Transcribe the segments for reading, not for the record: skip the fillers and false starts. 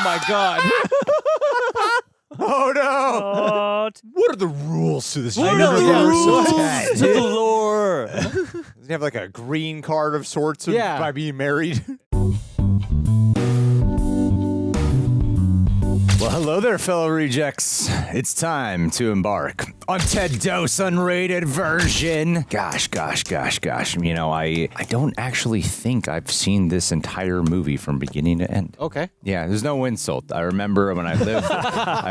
my God. Oh, no. Oh, What are the rules to this? What are the rules to the lore? Does he have like a green card of sorts by being married? Well, hello there, fellow rejects. It's time to embark on Ted Dose unrated version. Gosh. You know, I don't actually think I've seen this entire movie from beginning to end. Okay. Yeah, there's no insult. I remember when I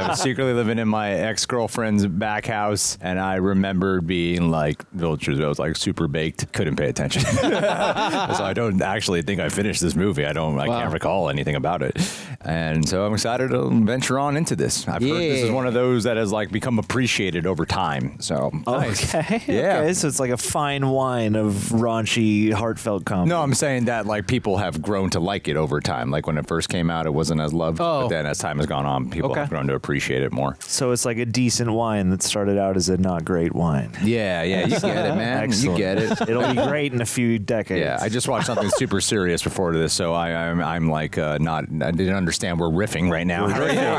was secretly living in my ex-girlfriend's back house, and I remember being like, I was like super baked, couldn't pay attention. So I don't actually think I finished this movie. I can't recall anything about it. And so I'm excited to venture on into this. I've heard this is one of those that has like become appreciated over time. So nice. Okay. Yeah. Okay, so it's like a fine wine of raunchy, heartfelt comedy. No, I'm saying that like people have grown to like it over time. Like when it first came out, it wasn't as loved. But then as time has gone on, people have grown to appreciate it more. So it's like a decent wine that started out as a not great wine. Yeah, you get it, man. Excellent. You get it. It'll be great in a few decades. Yeah, I just watched something super serious before this, so I'm like I didn't understand we're riffing right now.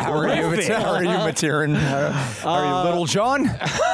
How are you, Maturan? Are you Little John?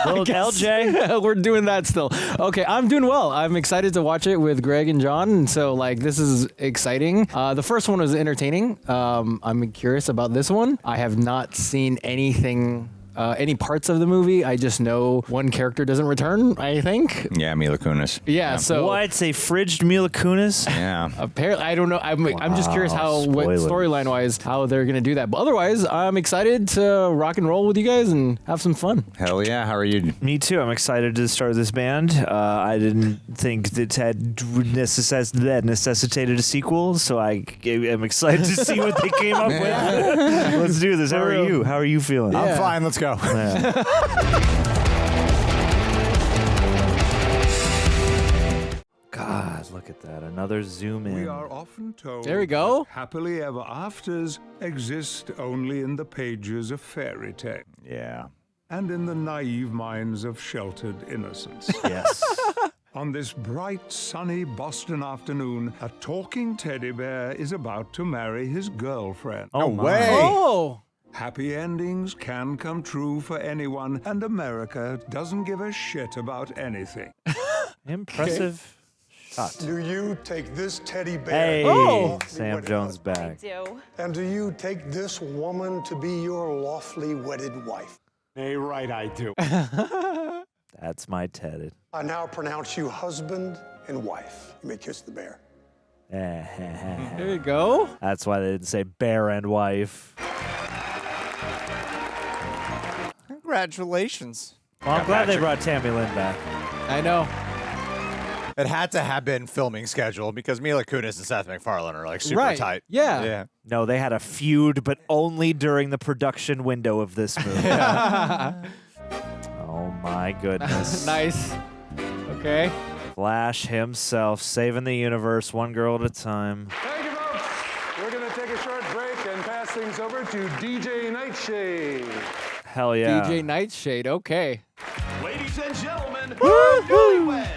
Little LJ? We're doing that still. Okay, I'm doing well. I'm excited to watch it with Greg and John, and so like this is exciting. The first one was entertaining. I'm curious about this one. I have not seen anything. Any parts of the movie, I just know one character doesn't return, I think. Yeah, Mila Kunis. Yeah, so... What? Say fridged Mila Kunis? Yeah. Apparently, I don't know. I'm just curious what storyline-wise, how they're going to do that. But otherwise, I'm excited to rock and roll with you guys and have some fun. Hell yeah. How are you? Me too. I'm excited to start this band. I didn't think that had necessitated a sequel, so I am excited to see what they came up with. Let's do this. How are you? How are you feeling? I'm fine. Let's go. Yeah. God, look at that. Another zoom in. We are often told there we go. that happily ever afters exist only in the pages of fairy tale. Yeah. And in the naive minds of sheltered innocence. Yes. On this bright, sunny Boston afternoon, a talking teddy bear is about to marry his girlfriend. Oh, No my. way. Oh! Happy endings can come true for anyone, and America doesn't give a shit about anything. Impressive shot. Do you take this teddy bear? Hey, Oh. Sam Jones back. do. And do you take this woman to be your lawfully wedded wife? Right, I do. That's my Ted. I now pronounce you husband and wife. You may kiss the bear. There you go. That's why they didn't say bear and wife. Congratulations. Well, I'm glad they brought Tami-Lynn back. I know. It had to have been filming schedule because Mila Kunis and Seth MacFarlane are like super tight. Yeah. Yeah. No, they had a feud, but only during the production window of this movie. Oh, my goodness. Nice. Okay. Flash himself, saving the universe one girl at a time. Thank you, folks. We're going to take a short break and pass things over to DJ Nightshade. Hell yeah. DJ Nightshade. Okay. Ladies and gentlemen, newlyweds.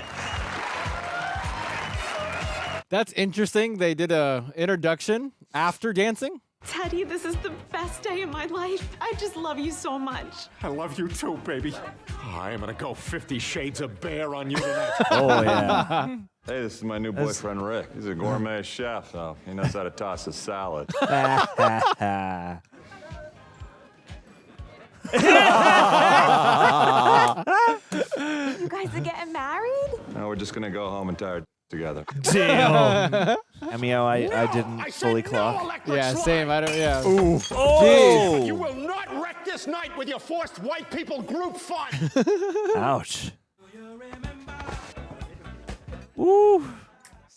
That's interesting. They did a introduction after dancing. Teddy, this is the best day of my life. I just love you so much. I love you too, baby. I am going to go 50 Shades of Bear on you tonight. Oh, yeah. Hey, this is my new boyfriend, Rick. He's a gourmet chef, so he knows how to toss a salad. You guys are getting married? No, we're just gonna go home and tie our together. Damn. I mean, I didn't fully clock. Yeah, same. I don't. Yeah. Ooh. Oh! You will not wreck this night with your forced white people group fun. Ouch. Ooh.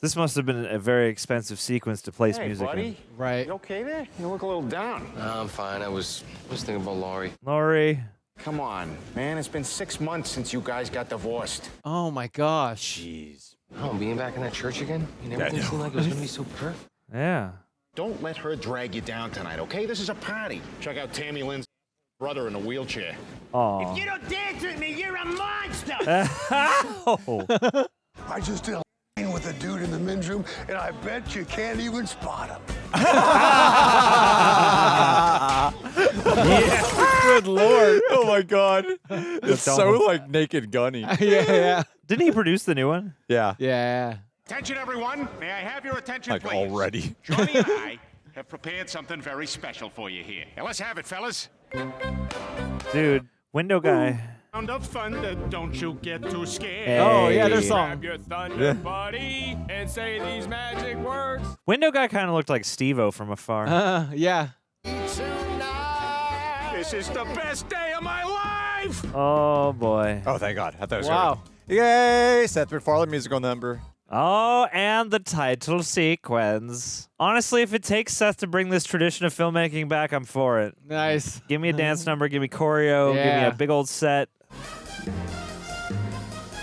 This must have been a very expensive sequence to place music in. Right. You okay there? You look a little down. I'm fine. I was thinking about Laurie. Laurie. Come on, man. It's been 6 months since you guys got divorced. Oh my gosh. Jeez. Oh, being back in that church again? You know, everything seemed like it was going to be so perfect. Yeah. Don't let her drag you down tonight, okay? This is a party. Check out Tami-Lynn's brother in a wheelchair. Oh. If you don't dance with me, you're a monster. I just did a with a dude in the men's room, and I bet you can't even spot him. Good lord. Oh my god. It's so like Naked Gunny. Yeah. Didn't he produce the new one? Yeah. Yeah. Attention, everyone. May I have your attention, Like please? already. Johnny and I have prepared something very special for you here. Now, let's have it, fellas. Dude, window guy. Sound of thunder, don't you get too scared. Hey. Oh, yeah, their song. Grab your thunder buddy and say these magic words. Window guy kind of looked like Steve-O from afar. Yeah. This is the best day of my life. Oh, boy. Oh, thank God. I thought it was Wow. over. Yay! Seth MacFarlane musical number. Oh, and the title sequence. Honestly, if it takes Seth to bring this tradition of filmmaking back, I'm for it. Nice. Give me a dance number, give me choreo, give me Yeah. a big old set.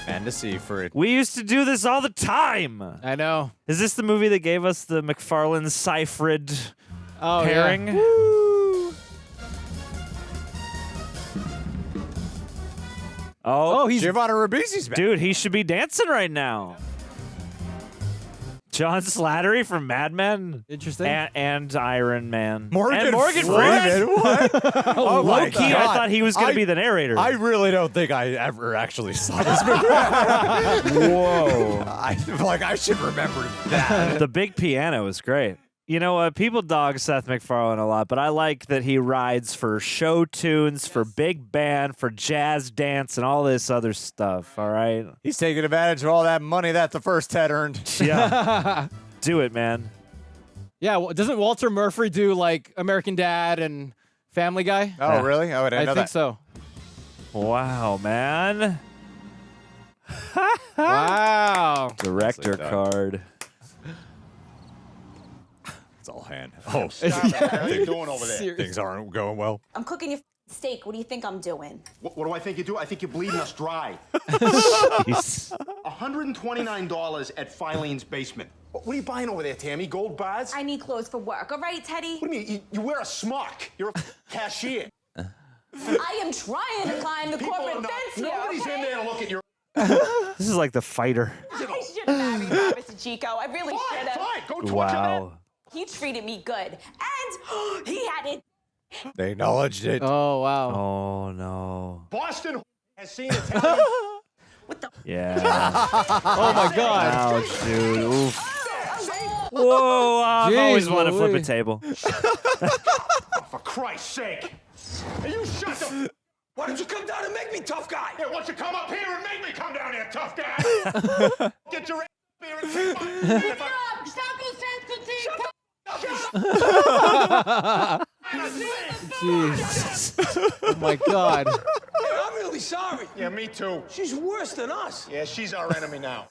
And to see for it. We used to do this all the time. I know. Is this the movie that gave us the MacFarlane Seyfried Oh, pairing? Yeah. Oh, he's Giovanni Ribisi's back. dude, he should be dancing right now. John Slattery from Mad Men. interesting. And Iron Man. Morgan and Morgan Freeman. What? Oh my Low-key, I God. thought he was going to be the narrator. I really don't think I ever actually saw this movie. Whoa. I feel like I should remember that. The big piano is great. You know, people dog Seth MacFarlane a lot, but I like that he rides for show tunes, for big band, for jazz dance, and all this other stuff, all right? He's taking advantage of all that money that the first Ted earned. Yeah. Do it, man. Yeah, doesn't Walter Murphy do like American Dad and Family Guy? Oh, Yeah. really? Oh, I didn't I know think that. so. Wow, man. Wow. Director Nicely done. card. It's all hand. Oh, Stop it. How you doing over there? Seriously. things aren't going well. I'm cooking your steak. What do you think I'm doing? What do I think you do? I think you're bleeding us dry. Jeez. $129 at Filene's basement. What are you buying over there, Tammy? Gold bars? I need clothes for work, all right, Teddy? What do you mean? You wear a smock. You're a cashier. I am trying to climb the People corporate are not. fence here, Nobody's okay? in there to look at your. This is like The Fighter. I should have married Robert Chico. I really should Fine, have. fine. Go torture Wow. He treated me good. And he had it. They acknowledged it. Oh, wow. Oh, no. that. Boston has seen Italian. What the? Yeah. Oh, my God. Ouch, dude. Oof. Whoa, I've always Jeez wanted to flip a Louise. table. For Christ's sake. Hey, you shut the. Why don't you come down and make me tough guy? Yeah, why don't you come up here and make me come down here, tough guy? Get your ass up here and take my. Jeez. Oh, my God. I'm really sorry. Yeah, me too. She's worse than us. Yeah, she's our enemy now.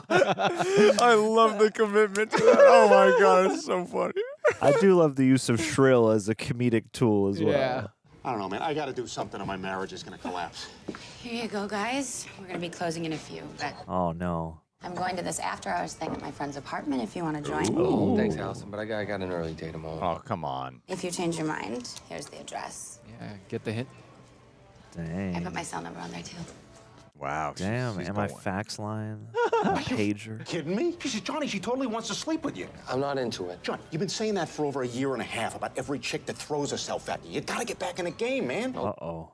I love the commitment to that. Oh my God, it's so funny. I do love the use of shrill as a comedic tool as well. Yeah. I don't know, man. I got to do something or my marriage is going to collapse. Here you go, guys. We're gonna be closing in a few, but Oh, no. I'm going to this after-hours thing at my friend's apartment if you want to join. Thanks, Allison, but I got an early day tomorrow. Oh, come on. If you change your mind, here's the address. Yeah, get the hint. I Dang. put my cell number on there too. Wow. Damn, she's and my going. fax line, my pager. Kidding me? She said, Johnny, she totally wants to sleep with you. I'm not into it. John, you've been saying that for over a year and a half about every chick that throws herself at you. You got to get back in the game, man. Uh-oh.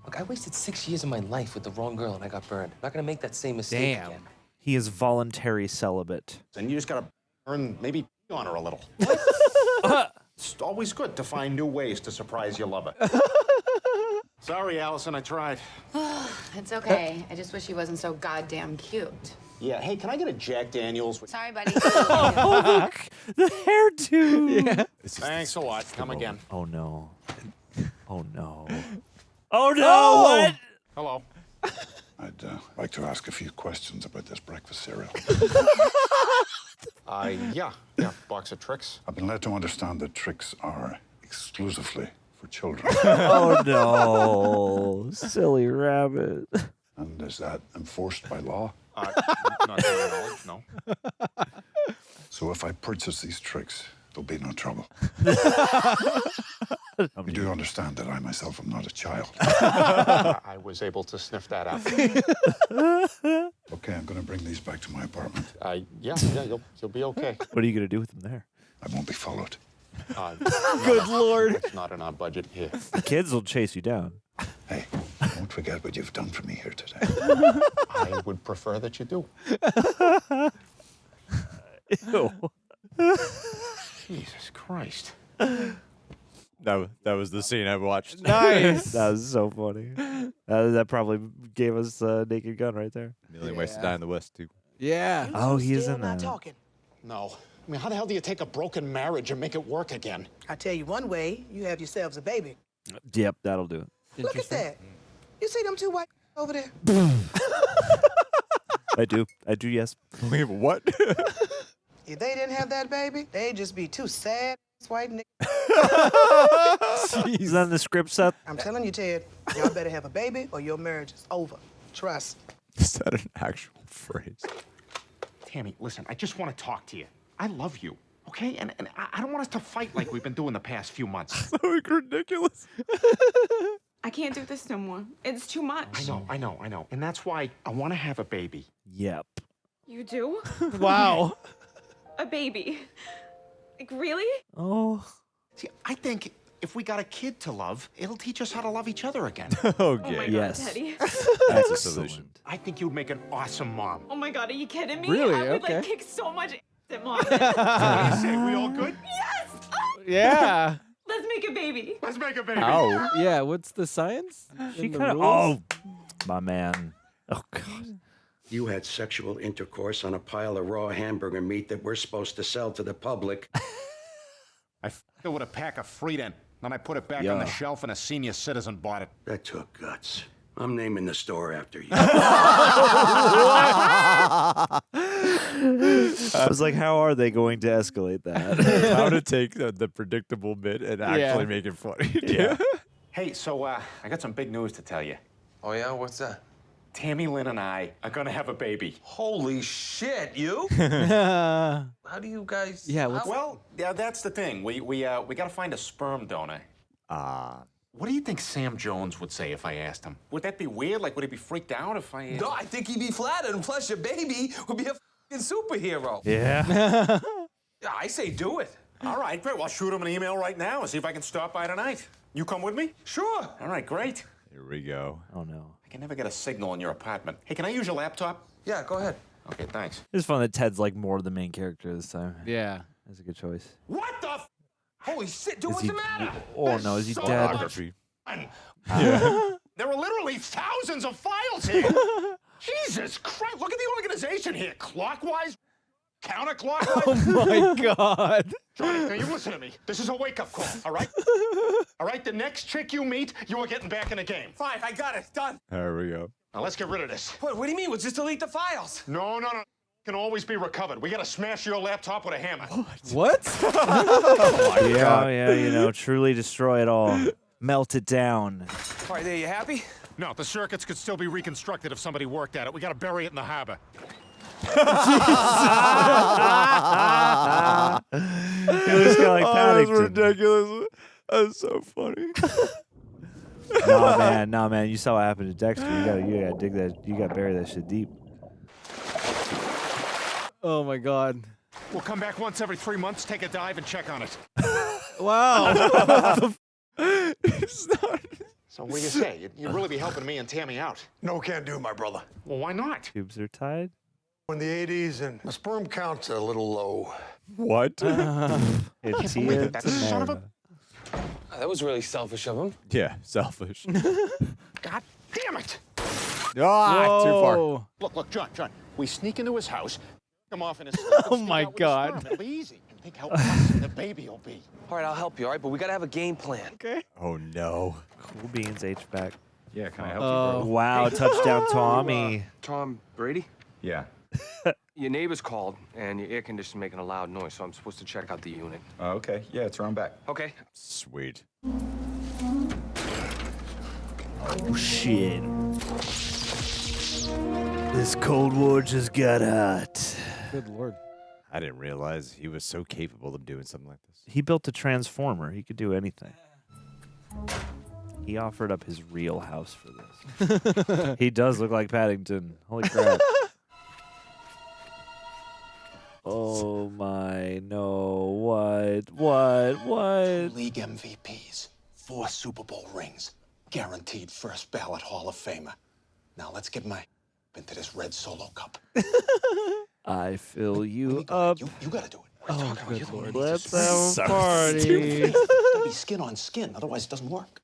Look, I wasted 6 years of my life with the wrong girl and I got burned. I'm not gonna make that same mistake Damn. again. He is voluntary celibate. And you just got to earn maybe on her a little. It's always good to find new ways to surprise your lover. Sorry, Allison, I tried. It's okay. I just wish he wasn't so goddamn cute. Yeah, hey, can I get a Jack Daniels? Sorry, buddy. Oh, look! The hairdo! Yeah. Thanks a lot. Come again. Oh, no. Oh, no. Oh, no! What? Hello. I'd like to ask a few questions about this breakfast cereal. Yeah, box of tricks. I've been led to understand that tricks are exclusively for children. Oh, no. Silly rabbit. And is that enforced by law? Not to my knowledge, no. So if I purchase these tricks, there'll be no trouble. You do understand that I myself am not a child. I was able to sniff that out. Okay, I'm going to bring these back to my apartment. Yeah, you'll be okay. What are you going to do with them there? I won't be followed. Good Lord. It's not in our budget here. Kids will chase you down. Hey, don't forget what you've done for me here today. I would prefer that you do. Ew. Jesus Christ. That was the scene I watched. Nice. That was so funny. That probably gave us Naked Gun right there. Million Ways to Die in the West too. Yeah. Oh, he is in that. No. I mean, how the hell do you take a broken marriage and make it work again? I tell you one way, you have yourselves a baby. Yep, that'll do it. Look at that. You see them two white over there? I do, yes. Wait, what? If they didn't have that baby, they'd just be two sad white niggas. Is that in the script set? I'm telling you, Ted, y'all better have a baby or your marriage is over. Trust. Is that an actual phrase? Tammy, listen, I just want to talk to you. I love you, okay? And I don't want us to fight like we've been doing the past few months. So ridiculous. I can't do this no more. It's too much. I know. And that's why I want to have a baby. Yep. You do? Wow. A baby? Like, really? Oh. See, I think if we got a kid to love, it'll teach us how to love each other again. Okay. Oh my God, Yes. Teddy. That's a solution. I think you'd make an awesome mom. Oh my God, are you kidding me? Really? I would Okay. like kick so much at Mom. What do you say? We all good? Yes! Yeah. Let's make a baby. Let's make a baby. Ow. Yeah. What's the science? She in the kind of. rules? Oh, my man. Oh God. You had sexual intercourse on a pile of raw hamburger meat that we're supposed to sell to the public. I f***ed it with a pack of Freedom. Then I put it back on the shelf and a senior citizen bought it. That took guts. I'm naming the store after you. I was like, how are they going to escalate that? How to take the predictable bit and actually make it funny. Yeah. Hey, so I got some big news to tell you. Oh, yeah? What's that? Tami-Lynn and I are gonna have a baby. Holy shit, you? Yeah. How do you guys... What's Well, yeah, that's the thing. We gotta find a sperm donor. What do you think Sam Jones would say if I asked him? Would that be weird? Like, would he be freaked out if I... No, I think he'd be flattered, and plus your baby would be a f***ing superhero. Yeah. Yeah, I say do it. All right, great. Well, I'll shoot him an email right now and see if I can stop by tonight. You come with me? Sure. All right, great. Here we go. Oh no. I can never get a signal in your apartment. Hey, can I use your laptop? Yeah, go ahead. Okay, thanks. It's fun that Ted's like more the main character this time. Yeah. That's a good choice. What the f? Holy shit, dude, Is what's he- the matter? Oh no, is he So dead? much fun. There are literally thousands of files here. Jesus Christ, look at the organization here. Clockwise, counterclockwise. Oh my God. Johnny, now you listen to me. This is a wake-up call, all right? All right, the next chick you meet, you are getting back in the game. Fine, I got it. Done. There we go. Now let's get rid of this. What do you mean? We'll just delete the files. No. Can always be recovered. We gotta smash your laptop with a hammer. What? Yeah, you know, truly destroy it all. Melt it down. All right, there, you happy? No, the circuits could still be reconstructed if somebody worked at it. We gotta bury it in the harbor. He looks kind of like Paddington. ridiculous. That's so funny. Nah, man. You saw what happened to Dexter. You gotta dig that. You gotta bury that shit deep. Oh my God. We'll come back once every 3 months, take a dive, and check on it. Wow. So what do you say? You'd really be helping me and Tammy out. No can do, my brother. Well, why not? Tubes are tied. In the 80s, and the sperm count's a little low. What? It's believe here it. That son of a- tomorrow. That was really selfish of him. Yeah, selfish. God damn it! Too far. Whoa. Look, John. We sneak into his house, him off in his sleep, Oh and my sneak out with his God. sperm. It'll be easy. And think how awesome the baby will be. All right, I'll help you, all right? But we gotta have a game plan. Okay. Oh no. Cool beans, H-back. Yeah, can I help Oh. Wow, touchdown Tommy. Tom Brady? Yeah. Your neighbors called, and your air conditioner's making a loud noise, so I'm supposed to check out the unit. Oh, okay. Yeah, it's around back. Okay. Sweet. Oh shit. This Cold War just got hot. Good Lord. I didn't realize he was so capable of doing something like this. He built a transformer. He could do anything. He offered up his real house for this. He does look like Paddington. Holy crap. Oh my, no, what? 2 league MVPs, 4 Super Bowl rings, guaranteed first ballot Hall of Famer. Now let's get my into this red Solo cup. I fill you up. You gotta do it. Oh, good Lord. Let's Let's have a party. It's gotta be skin on skin, otherwise it doesn't work.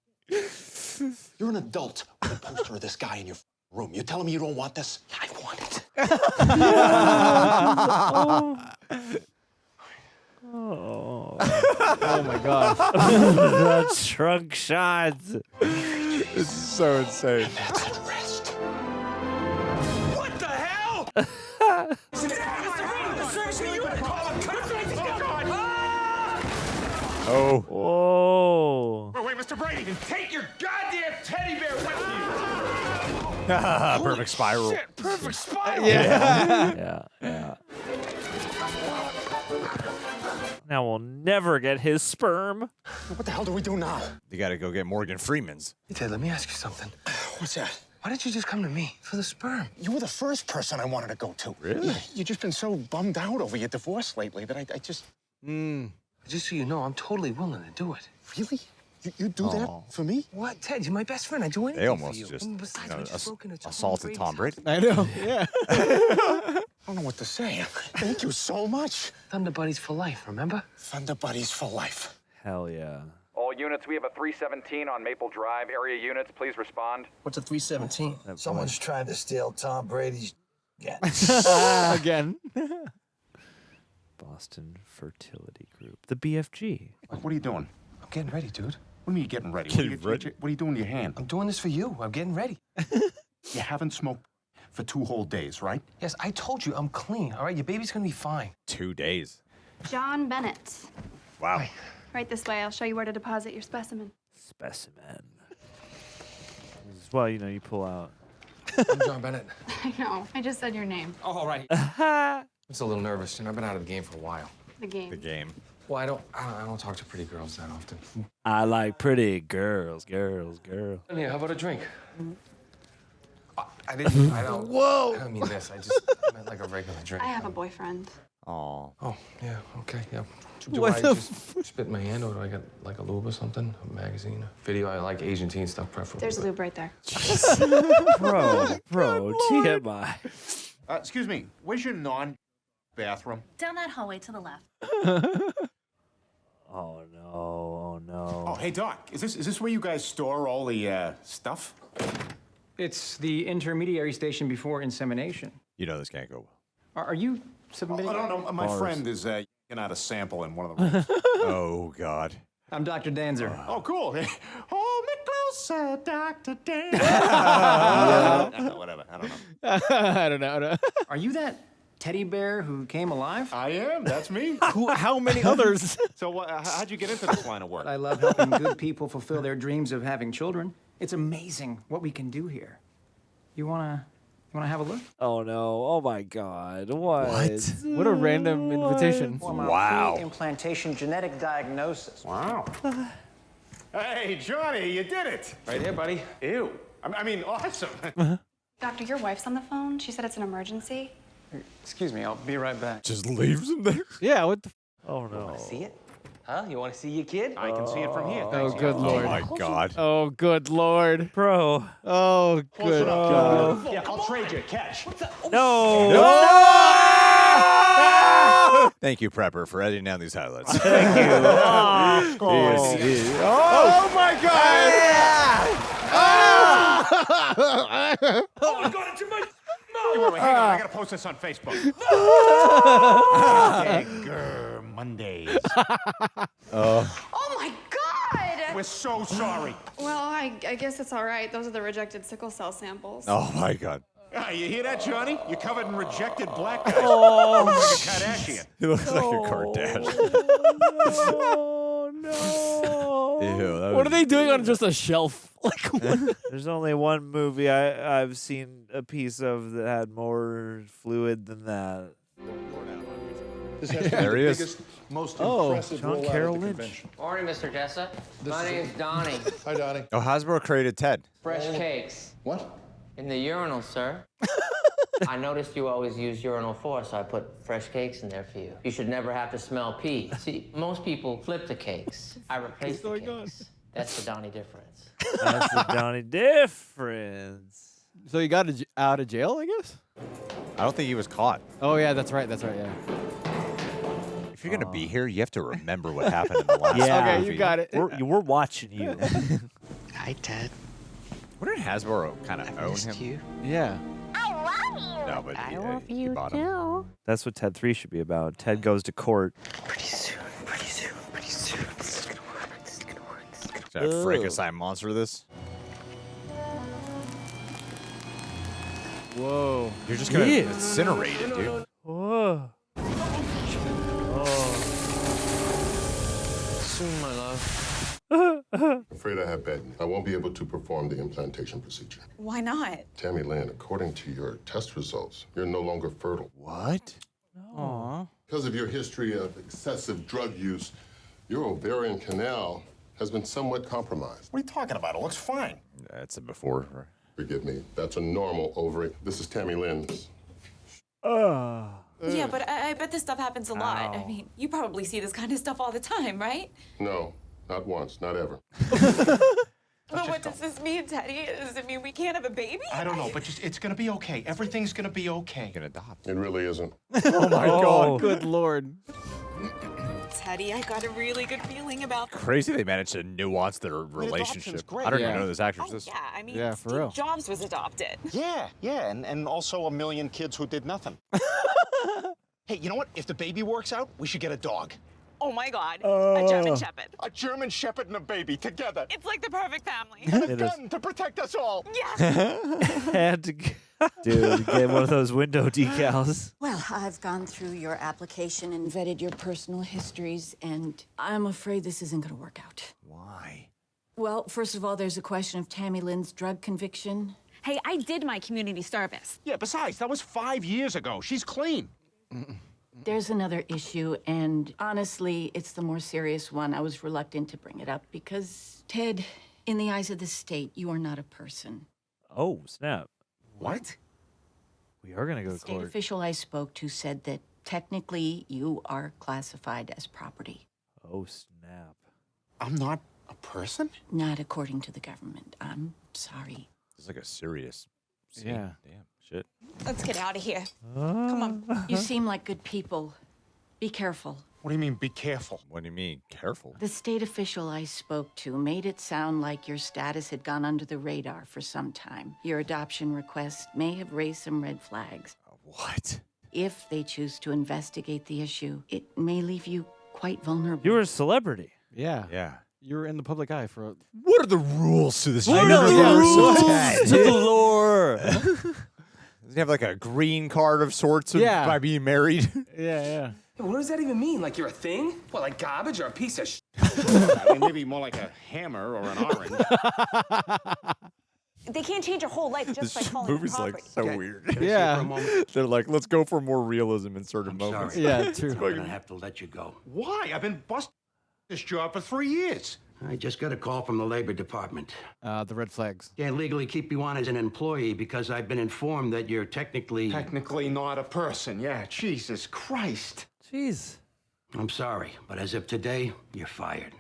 You're an adult with a poster of this guy in your room. You telling me you don't want this? I want it. Oh. Oh my God. That trunk shot. It's so insane. That's at rest. What the hell? Oh. Whoa. Wait, Mr. Brady, take your goddamn teddy bear with you. Perfect spiral. Shit, perfect spiral. Yeah. Now we'll never get his sperm. What the hell do we do now? You got to go get Morgan Freeman's. Hey, Ted, let me ask you something. What's that? Why didn't you just come to me for the sperm? You were the first person I wanted to go to. Really? You've just been so bummed out over your divorce lately that I just... Just so you know, I'm totally willing to do it. Really? You do that for me? What, Ted? You're my best friend. I do anything They almost for you. just Besides, we just broke into assaulted Tom Brady. I know. Yeah. I don't know what to say. Thank you so much. Thunder Buddies for life, remember? Thunder Buddies for life. Hell yeah. All units, we have a 317 on Maple Drive. Area units, please respond. What's a 317? Someone's trying to steal Tom Brady's again. Again. Boston Fertility Group. The BFG. What are you doing? I'm getting ready, dude. What are you getting ready? Getting ready? What are you doing with your hand? I'm doing this for you. I'm getting ready. You haven't smoked for 2 whole days, right? Yes, I told you I'm clean, all right? Your baby's gonna be fine. 2 days. John Bennett. Wow. Right this way. I'll show you where to deposit your specimen. Specimen. Well, you pull out. I'm John Bennett. I know. I just said your name. Oh, all right. I'm just a little nervous. I've been out of the game for a while. The game. The game. Well, I don't talk to pretty girls that often. I like pretty girls. Yeah, how about a drink? I don't. Whoa! I don't mean this. I just meant like a regular drink. I have a boyfriend. Oh. Oh, yeah, okay, yeah. Do What I the just spit in my hand, or do I get like a lube or something? A magazine, a video? I like Asian teen stuff, preferably. There's lube right there. Bro, TMI. Excuse me, where's your non-bathroom? Down that hallway to the left. Oh no! Oh, hey, Doc, is this where you guys store all the stuff? It's the intermediary station before insemination. You know this can't go well. Are you submitting? Oh, no, my Bars. friend is getting out a sample in one of the rooms. Oh, God. I'm Dr. Danzer. Oh, cool. Hold me closer, Dr. Dan. Whatever, I don't know. I don't know. Are you that teddy bear who came alive? I am, that's me. How many others? So how'd you get into this line of work? I love helping good people fulfill their dreams of having children. It's amazing what we can do here. You wanna have a look? Oh no! Oh my God! What? What a random invitation. Wow. Implantation genetic diagnosis. Wow. Hey, Johnny, you did it. Right here, buddy. Ew. I mean, awesome. Doctor, your wife's on the phone. She said it's an emergency. Excuse me, I'll be right back. Just leaves him there. Yeah, what the... Oh no! Want to see it? Huh? You want to see your kid? I can see it from here. Oh, good Lord. Oh, my God. Oh, good Lord. Bro. Oh, good God. Yeah, I'll trade you. Catch. No! Thank you, Prepper, for editing down these highlights. Thank you. Oh, my God. Oh, my God, it's in my mouth. Wait, hang on. I gotta post this on Facebook. Egger Mondays. Oh my God! We're so sorry. Well, I guess it's all right. Those are the rejected sickle cell samples. Oh, my God. You hear that, Johnny? You're covered in rejected black guys. Oh, like a Kardashian. He looks like a Kardashian. Oh no! Ew, that What was- are they doing on just a shelf? Like, what? There's only one movie I've seen a piece of that had more fluid than that. This has There he is. biggest, most Oh, impressive John rollout Carroll at the Lynch. convention. Morning, Mr. Jessup. My is name's Donnie. Hi, Donnie. Oh, Hasbro created Ted. Fresh cakes. What? In the urinal, sir. I noticed you always use urinal 4, so I put fresh cakes in there for you. You should never have to smell pee. See, most people flip the cakes. I replace the cakes. That's the Donnie difference. That's the Donnie difference. So you got out of jail, I guess? I don't think he was caught. Oh, yeah, that's right, yeah. If you're going to be here, you have to remember what happened in the last movie. Okay, you got it. We're watching you. Hi, Ted. Wouldn't Hasbro kind of own him? You. Yeah. No, but I he, love he you bought him. too. That's what Ted 3 should be about. Ted goes to court. Pretty soon. This is gonna work. Should I Frankenstein monster this? Whoa. You're just going to incinerate it, dude. Whoa. Soon, my love. Afraid I have bad news. I won't be able to perform the implantation procedure. Why not? Tami-Lynn, according to your test results, you're no longer fertile. What? Aw. Because of your history of excessive drug use, your ovarian canal has been somewhat compromised. What are you talking about? It looks fine. That's a before. Forgive me, that's a normal ovary. This is Tami-Lynn's. Yeah, but I bet this stuff happens a lot. I mean, you probably see this kind of stuff all the time, right? No, not once, not ever. But what does this mean, Teddy? Does it mean we can't have a baby? I don't know, but just it's gonna be okay. Everything's gonna be okay. You can adopt. It really isn't. Oh my God. Good Lord. Teddy, I got a really good feeling about Crazy they managed to nuance their relationship. great. I don't even Yeah. know who this actress is. yeah, I mean, Yeah, for Steve real. Jobs was adopted. Yeah, and also a million kids who did nothing. Hey, you know what? If the baby works out, we should get a dog. Oh my God, a German Shepherd. A German Shepherd and a baby together. It's like the perfect family. And a It is. gun to protect us all. Yes. Had to dude, get one of those window decals. Well, I've gone through your application and vetted your personal histories, and I'm afraid this isn't going to work out. Why? Well, first of all, there's a question of Tami-Lynn's drug conviction. Hey, I did my community service. Yeah, besides, that was 5 years ago. She's clean. There's another issue, and honestly, it's the more serious one. I was reluctant to bring it up because, Ted, in the eyes of the state, you are not a person. Oh, snap. What? We are going to go to State court. official I spoke to said that technically you are classified as property. Oh, snap. I'm not a person? Not according to the government. I'm sorry. It's like a serious scene. Yeah. Damn. Shit. Let's get out of here. Come on. You seem like good people. Be careful. What do you mean, be careful? What do you mean, careful? The state official I spoke to made it sound like your status had gone under the radar for some time. Your adoption request may have raised some red flags. What? If they choose to investigate the issue, it may leave you quite vulnerable. You were a celebrity. Yeah. Yeah. You were in the public eye for. What are the rules to this? What are the rules Ted? to the lore? Does he have like a green card of sorts by being married? Yeah. What does that even mean? Like you're a thing? What, like garbage or a piece of I mean, maybe more like a hammer or an orange. They can't change your whole life just by This calling it movie's like property. so Okay. weird. Can I see it Yeah. for a moment? They're like, let's go for more realism in certain I'm moments. sorry. Yeah, true. I'm gonna have to let you go. Why? I've been busting this job for 3 years. I just got a call from the Labor Department. The red flags. Can't legally keep you on as an employee because I've been informed that you're technically... Technically not a person. Yeah, Jesus Christ. Jeez. I'm sorry, but as of today, you're fired.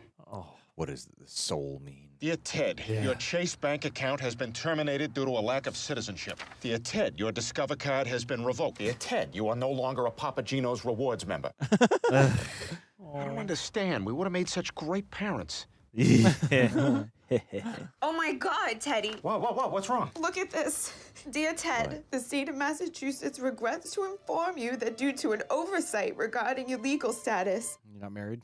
What does the soul mean? Dear Ted, your Chase bank account has been terminated due to a lack of citizenship. Dear Ted, your Discover card has been revoked. Dear Ted, you are no longer a Papagino's Rewards member. I don't understand. We would have made such great parents. Oh my God, Teddy. Whoa, what's wrong? Look at this. Dear Ted, the state of Massachusetts regrets to inform you that due to an oversight regarding your legal status, You're not married?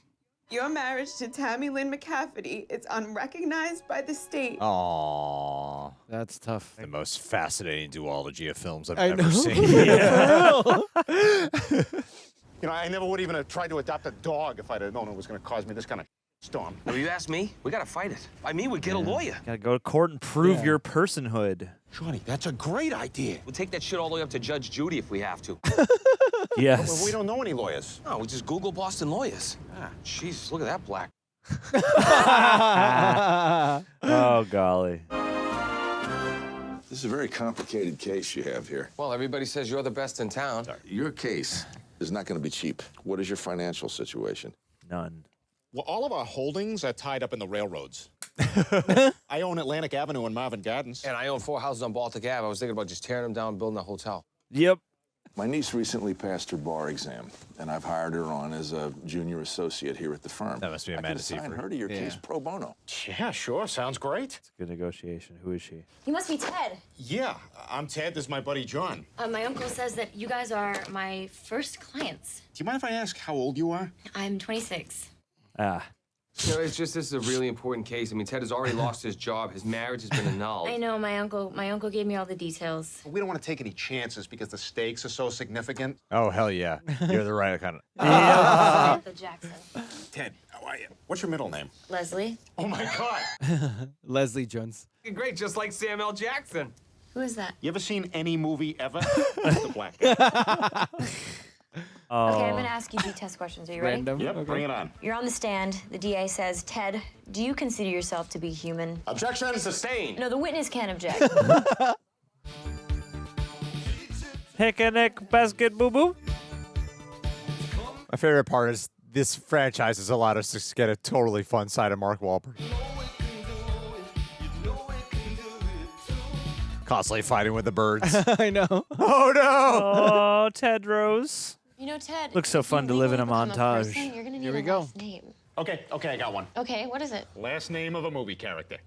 your marriage to Tami-Lynn McCafferty is unrecognized by the state. Aww. That's tough. The most fascinating duology of films I've I ever know. seen. You know, I never would even have tried to adopt a dog if I'd have known it was going to cause me this kind of storm. If you ask me, we gotta fight it. I mean, we'd get a lawyer. Gotta go to court and prove your personhood. Johnny, that's a great idea. We'll take that shit all the way up to Judge Judy if we have to. Yes. Well, we don't know any lawyers. No, we just Google Boston lawyers. Ah, jeez, look at that black. Oh, golly. This is a very complicated case you have here. Well, everybody says you're the best in town. Your case is not going to be cheap. What is your financial situation? None. Well, all of our holdings are tied up in the railroads. I own Atlantic Avenue and Marvin Gardens. And I own 4 houses on Baltic Ave. I was thinking about just tearing them down and building a hotel. Yep. My niece recently passed her bar exam, and I've hired her on as a junior associate here at the firm. That must be I can assign her to your case pro bono. Yeah, sure. Sounds great. It's a good negotiation. Who is she? You must be Ted. Yeah, I'm Ted. This is my buddy John. My uncle says that you guys are my first clients. Do you mind if I ask how old you are? I'm 26. Ah. You know, it's just this is a really important case. I mean, Ted has already lost his job. His marriage has been annulled. I know, my uncle gave me all the details. We don't want to take any chances because the stakes are so significant. Oh, hell yeah. You're the right kind of... Samantha Jackson. Ted, how are you? What's your middle name? Leslie. Oh, my God. Leslie Jones. Great, just like Sam L. Jackson. Who is that? You ever seen any movie ever? The black guy. Okay, I'm gonna ask you test questions. Are you ready? Random. Yep, bring it on. You're on the stand. The DA says, Ted, do you consider yourself to be human? Objection sustained. No, the witness can't object. Picnic basket boo boo. My favorite part is this franchise has allowed us to get a totally fun side of Mark Wahlberg. Constantly fighting with the birds. I know. Oh, no. Oh, Ted Rose. You know, Ted. Looks so if fun you to live in a legally become montage. person, you're gonna need Here we a go. last name. Okay, I got one. Okay, what is it? Last name of a movie character.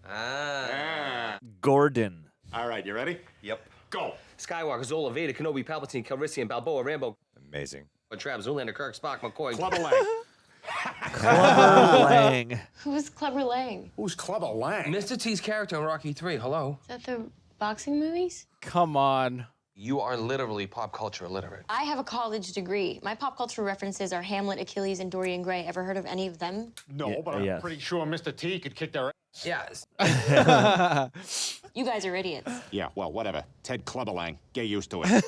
Gordon. All right, you ready? Yep. Go. Skywalker, Zola, Vader, Kenobi, Palpatine, Calrissian, Balboa, Rambo, Amazing. Trav, Zoolander, Kirk, Spock, McCoy. Clubber Lang. Clubber Lang. Who's Clubber Lang? Who's Clubber Lang? Mr. T's character in Rocky 3. Hello. Is that the boxing movies? Come on. You are literally pop culture illiterate. I have a college degree. My pop culture references are Hamlet, Achilles, and Dorian Gray. Ever heard of any of them? No, but I'm pretty sure Mr. T could kick their ass. Yes. You guys are idiots. Yeah, well, whatever. Ted Clubber Lang. Get used to it.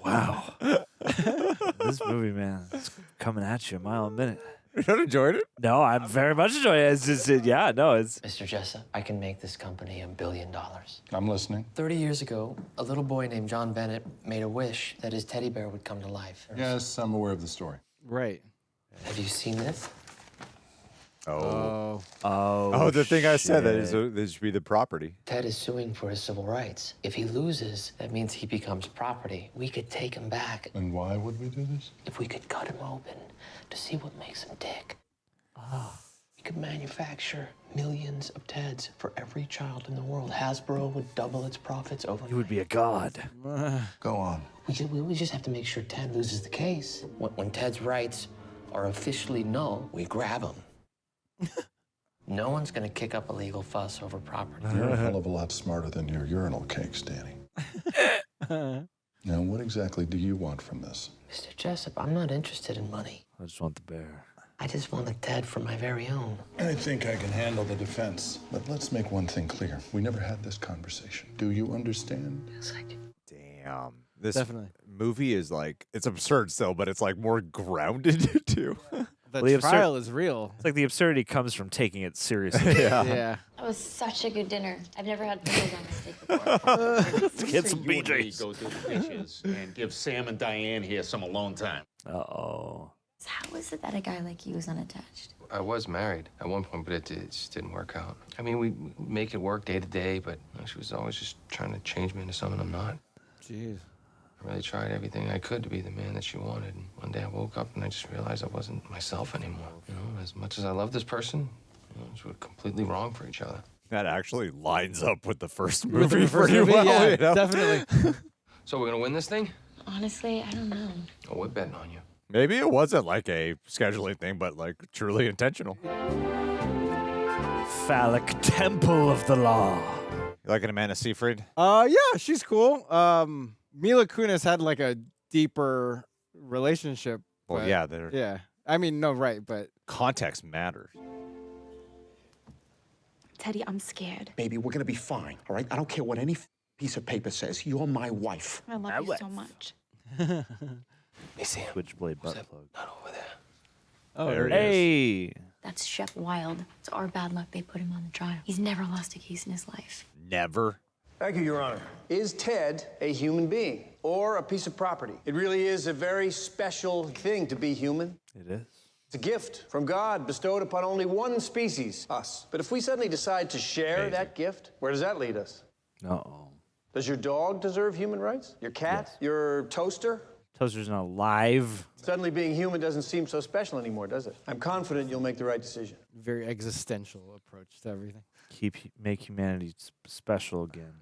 Wow. This movie, man, it's coming at you a mile a minute. You not enjoyed it? No, I'm very much enjoying it. It's just, yeah, no, it's... Mr. Jessup, I can make this company $1 billion. I'm listening. 30 years ago, a little boy named John Bennett made a wish that his teddy bear would come to life. Yes, I'm aware of the story. Right. Have you seen this? Oh. Oh, the thing I said, that shit. this should be the property. Ted is suing for his civil rights. If he loses, that means he becomes property. We could take him back. And why would we do this? If we could cut him open to see what makes him tick. We could manufacture millions of Teds for every child in the world. Hasbro would double its profits overnight. You would be a god. Go on. We just have to make sure Ted loses the case. When Ted's rights are officially null, we grab him. No one's gonna kick up a legal fuss over property. You're a hell of a lot smarter than your urinal cakes, Danny. Now, what exactly do you want from this? Mr. Jessup, I'm not interested in money. I just want the bear. I just want a Ted for my very own. I think I can handle the defense. But let's make one thing clear. We never had this conversation. Do you understand? Yes, I do. Damn. This Definitely. movie is like, it's absurd still, but it's like more grounded too. The trial is real. It's like the absurdity comes from taking it seriously. Yeah. That was such a good dinner. I've never had pickles on a steak before. Let's get some You and me BJs. go do the dishes and give Sam and Diane here some alone time. Uh-oh. So how is it that a guy like you is unattached? I was married at one point, but it just didn't work out. I mean, we make it work day to day, but she was always just trying to change me into someone I'm not. Jeez. I really tried everything I could to be the man that she wanted. And one day I woke up and I just realized I wasn't myself anymore. You know, as much as I love this person, you know, we're completely wrong for each other. That actually lines up with the first With movie the first pretty movie? well. Yeah, you know? definitely. So we're gonna win this thing? Honestly, I don't know. Oh, we're betting on you. Maybe it wasn't like a scheduling thing, but like truly intentional. Phallic temple of the law. You like an Amanda Seyfried? Yeah, she's cool. Mila Kunis had like a deeper relationship. Well, but- yeah, they're Yeah. I mean, no, right, but context matters. Teddy, I'm scared. Baby, we're gonna be fine, all right? I don't care what any piece of paper says. You're my wife. I love you so much. Hey, Sam. Switchblade butt plug. Not over there. oh, There it Hey. That's Shep Wild. It's our bad luck they put him on the trial. He's never lost a case in his life. Never. Thank you, Your Honor. Is Ted a human being or a piece of property? It really is a very special thing to be human. It is. It's a gift from God bestowed upon only one species, us. But if we suddenly decide to share that gift, where does that lead us? Uh-oh. Does your dog deserve human rights? Your cat? Yes. Your toaster? Toaster's not alive. Suddenly being human doesn't seem so special anymore, does it? I'm confident you'll make the right decision. Very existential approach to everything. Make humanity special again.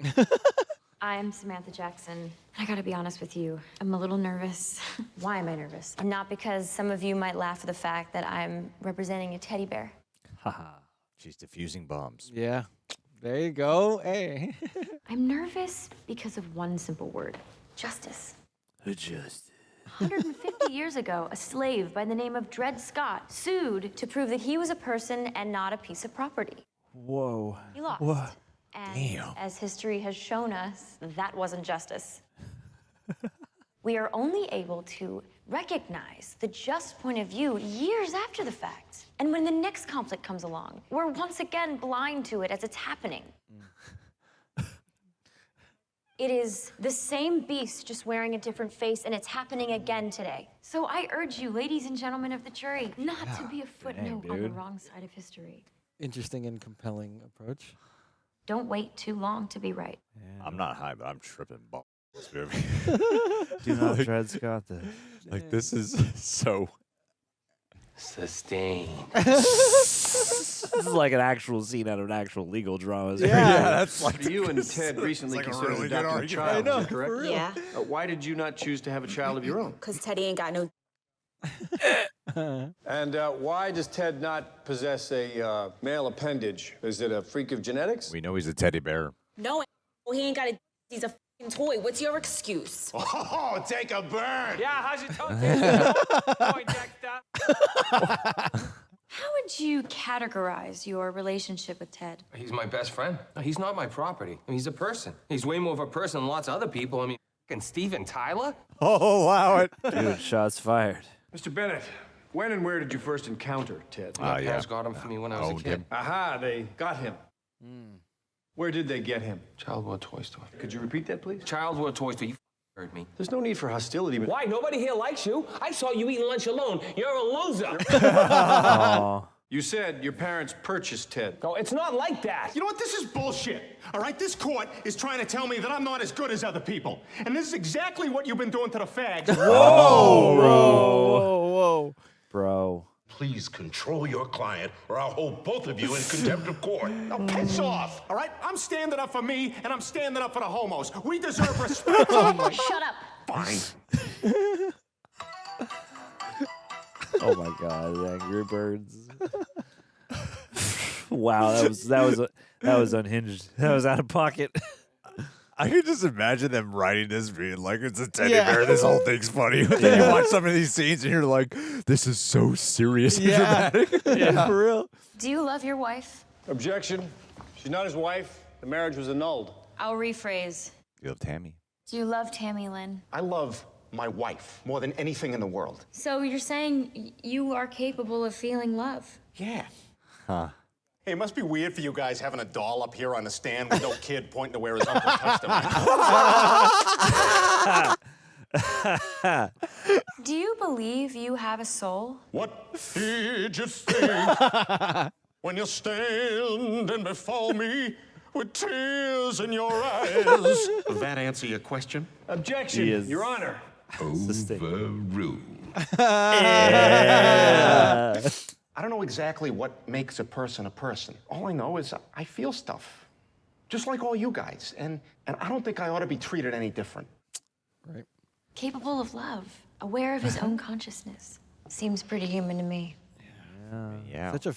I'm Samantha Jackson, and I gotta be honest with you, I'm a little nervous. Why am I nervous? Not because some of you might laugh at the fact that I'm representing a teddy bear. Haha. She's diffusing bombs. Yeah. There you go. Hey. I'm nervous because of one simple word, justice. Justice. 150 years ago, a slave by the name of Dred Scott sued to prove that he was a person and not a piece of property. Whoa. He lost. Whoa. And as history has shown us, that wasn't justice. We are only able to recognize the just point of view years after the fact. And when the next conflict comes along, we're once again blind to it as it's happening. It is the same beast, just wearing a different face, and it's happening again today. So I urge you, ladies and gentlemen of the jury, not to be a footnote on the wrong side of history. Interesting and compelling approach. Don't wait too long to be right. Yeah. I'm not high, but I'm tripping balls. This movie. Do not Dred Scott this. Like, this is so sustained. This is like an actual scene out of an actual legal drama. That's like you and Ted recently like a considered really adopting good a child. I know, is that correct? for real. Yeah, Why did you not choose to have a child of your own? because Teddy ain't got no. And why does Ted not possess a male appendage? Is it a freak of genetics? We know he's a teddy bear. No, he ain't got a. He's a f***ing toy. What's your excuse? Oh, take a burn. Yeah, how's your toe taste? Poindexter. How would you categorize your relationship with Ted? He's my best friend. He's not my property. I mean, he's a person. He's way more of a person than lots of other people. I mean, fucking Steven Tyler? Oh, wow. Dude, shots fired. Mr. Bennett, when and where did you first encounter Ted? My parents got him for me when I was a kid. Aha, they got him. Where did they get him? Childhood toy store. Could you repeat that, please? Childhood toy store. You heard me. There's no need for hostility, but... Why? Nobody here likes you. I saw you eating lunch alone. You're a loser. You said your parents purchased Ted. No, it's not like that. You know what? This is bullshit. All right? This court is trying to tell me that I'm not as good as other people. And this is exactly what you've been doing to the fags. Whoa, bro. Bro. Please control your client, or I'll hold both of you in contempt of court. Now, piss off, all right? I'm standing up for me, and I'm standing up for the homos. We deserve respect. Shut up. Fine. Oh my God, Angry Birds. Wow, that was unhinged. That was out of pocket. I can just imagine them writing this being like, it's a teddy bear. This whole thing's funny. But then you watch some of these scenes and you're like, this is so serious and dramatic. Yeah, for real. Do you love your wife? Objection. She's not his wife. The marriage was annulled. I'll rephrase. You love Tammy. Do you love Tami-Lynn? I love my wife more than anything in the world. So you're saying you are capable of feeling love? Yeah. Huh. Hey, it must be weird for you guys having a doll up here on the stand with no kid pointing to where his uncle touched him. Do you believe you have a soul? What did you think when you're standing before me with tears in your eyes? Does that answer your question? Objection, Your Honor. Overruled. I don't know exactly what makes a person. All I know is I feel stuff, just like all you guys, and I don't think I ought to be treated any different. Right. Capable of love, aware of his own consciousness. Seems pretty human to me. Yeah. Such a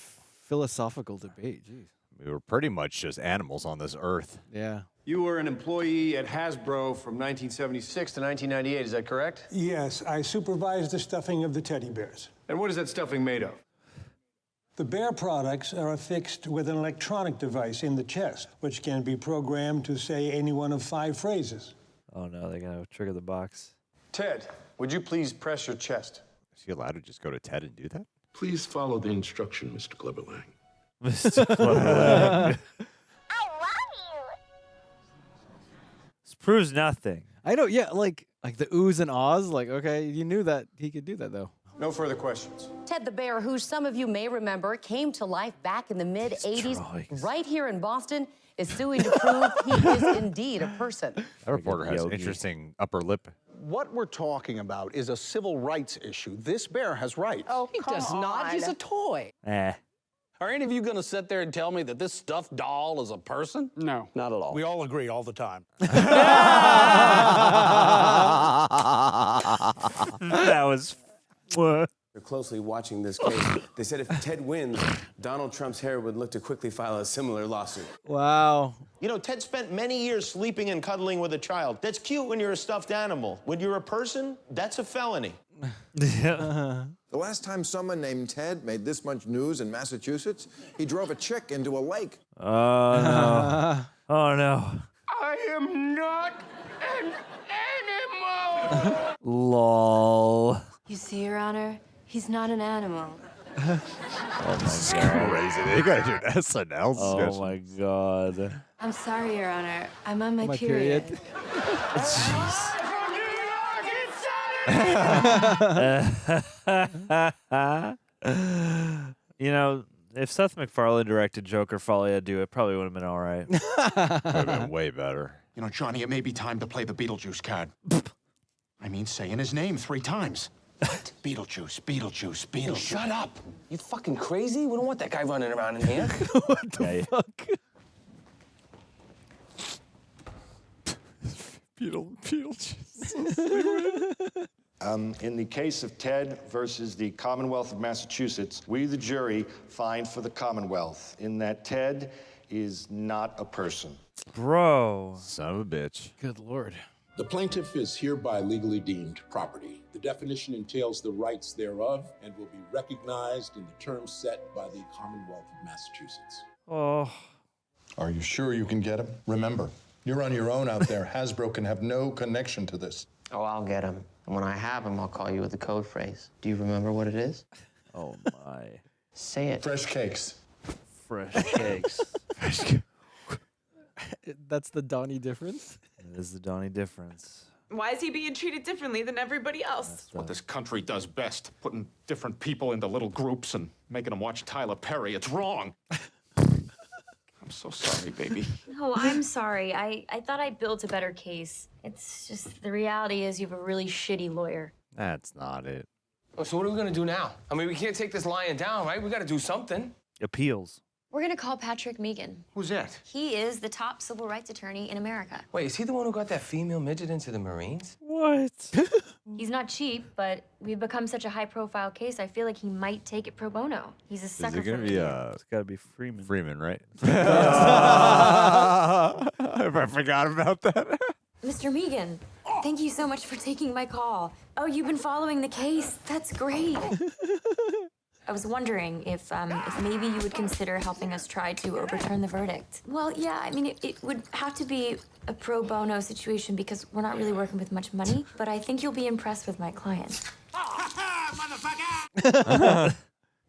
philosophical debate. Jeez. We were pretty much just animals on this earth. Yeah. You were an employee at Hasbro from 1976 to 1998, is that correct? Yes, I supervised the stuffing of the teddy bears. And what is that stuffing made of? The bear products are affixed with an electronic device in the chest, which can be programmed to say any one of 5 phrases. Oh no, they're gonna trigger the box. Ted, would you please press your chest? Is he allowed to just go to Ted and do that? Please follow the instruction, Mr. Cleverlang. Mr. Cleverlang. Proves nothing. I know, yeah, like the oohs and ahs. Like, okay, you knew that he could do that, though. No further questions. Ted the Bear, who some of you may remember came to life back in the mid-'80s, right here in Boston, is suing to prove he is indeed a person. That reporter has an interesting upper lip. What we're talking about is a civil rights issue. This bear has rights. Oh, he does not. He's a toy. Are any of you going to sit there and tell me that this stuffed doll is a person? No. Not at all. We all agree all the time. That was. They're closely watching this case. They said if Ted wins, Donald Trump's hair would look to quickly file a similar lawsuit. Wow. You know, Ted spent many years sleeping and cuddling with a child. That's cute when you're a stuffed animal. When you're a person, that's a felony. The last time someone named Ted made this much news in Massachusetts, he drove a chick into a lake. Oh, no. Oh, no. I am not an animal! Lol. You see, Your Honor, he's not an animal. Oh, my God. Crazy. They gotta do an SNL discussion. Oh, my God. I'm sorry, Your Honor. I'm on my My period. Jeez. You know, if Seth MacFarlane directed Joker Folia Do, it probably would have been all right. Would have been way better. You know, Johnny, it may be time to play the Beetlejuice card. I mean, saying his name 3 times. What? Beetlejuice, Beetlejuice, Beetlejuice. Shut up! You fucking crazy? We don't want that guy running around in here. What the fuck? Beetlejuice. In the case of Ted versus the Commonwealth of Massachusetts, we, the jury, find for the Commonwealth in that Ted is not a person. Bro. Son of a bitch. Good Lord. The plaintiff is hereby legally deemed property. The definition entails the rights thereof and will be recognized in the terms set by the Commonwealth of Massachusetts. Oh. Are you sure you can get him? Remember, you're on your own out there. Hasbro can have no connection to this. Oh, I'll get him. And when I have him, I'll call you with the code phrase. Do you remember what it is? Oh, my. Say it. Fresh cakes. Fresh cakes. That's the Donnie difference? It is the Donnie difference. Why is he being treated differently than everybody else? That's what this country does best, putting different people into little groups and making them watch Tyler Perry. It's wrong. I'm so sorry, baby. No, I'm sorry. I thought I built a better case. It's just the reality is you have a really shitty lawyer. That's not it. Oh, so what are we gonna do now? I mean, we can't take this lying down, right? We gotta do something. Appeals. We're gonna call Patrick Megan. Who's that? He is the top civil rights attorney in America. Wait, is he the one who got that female midget into the Marines? What? He's not cheap, but we've become such a high-profile case, I feel like he might take it pro bono. He's a Is sucker it gonna for be It's got to be Freeman. Freeman, right? I forgot about that. Mr. Megan, thank you so much for taking my call. Oh, you've been following the case. That's great. I was wondering if maybe you would consider helping us try to overturn the verdict. Well, yeah, I mean, it would have to be a pro bono situation because we're not really working with much money, but I think you'll be impressed with my client.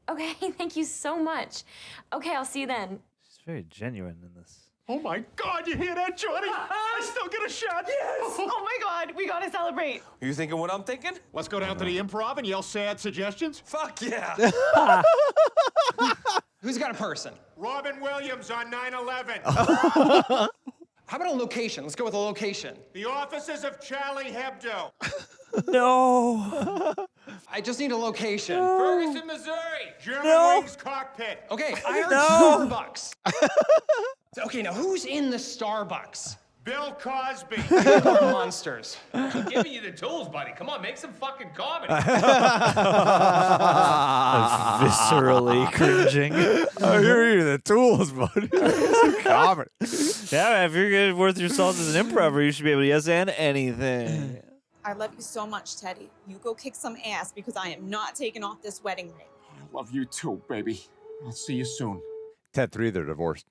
Okay, thank you so much. Okay, I'll see you then. She's very genuine in this. Oh my God, you hear that, Johnny? I still get a shot. Yes! Oh my God, we gotta celebrate. You thinking what I'm thinking? Let's go down to the Improv and yell sad suggestions. Fuck yeah! Who's got a person? Robin Williams on 9/11. How about a location? Let's go with a location. The offices of Charlie Hebdo. No. I just need a location. Ferguson, Missouri. German Wings cockpit. Okay, I heard Starbucks. Okay, now who's in the Starbucks? Bill Cosby. More monsters. I'm giving you the tools, buddy. Come on, make some fucking comedy. Viscerally cringing. I hear you, the tools, buddy. Some comedy. Yeah, if you're worth your salt as an improver, you should be able to yes and anything. I love you so much, Teddy. You go kick some ass because I am not taking off this wedding ring. I love you too, baby. I'll see you soon. Ted 3, they're divorced.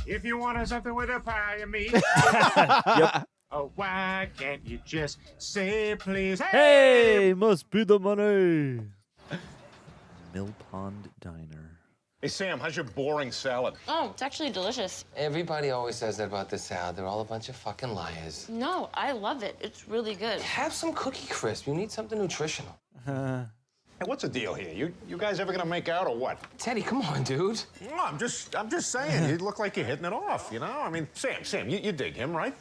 If you want something with a pie of meat. Yep. Oh, why can't you just say please? Hey, must be the money. Mill Pond Diner. Hey, Sam, how's your boring salad? Oh, it's actually delicious. Everybody always says that about this salad. They're all a bunch of fucking liars. No, I love it. It's really good. Have some Cookie Crisp. You need something nutritional. Hey, what's the deal here? You guys ever gonna make out or what? Teddy, come on, dude. No, I'm just saying. You look like you're hitting it off, you know? I mean, Sam, you dig him, right?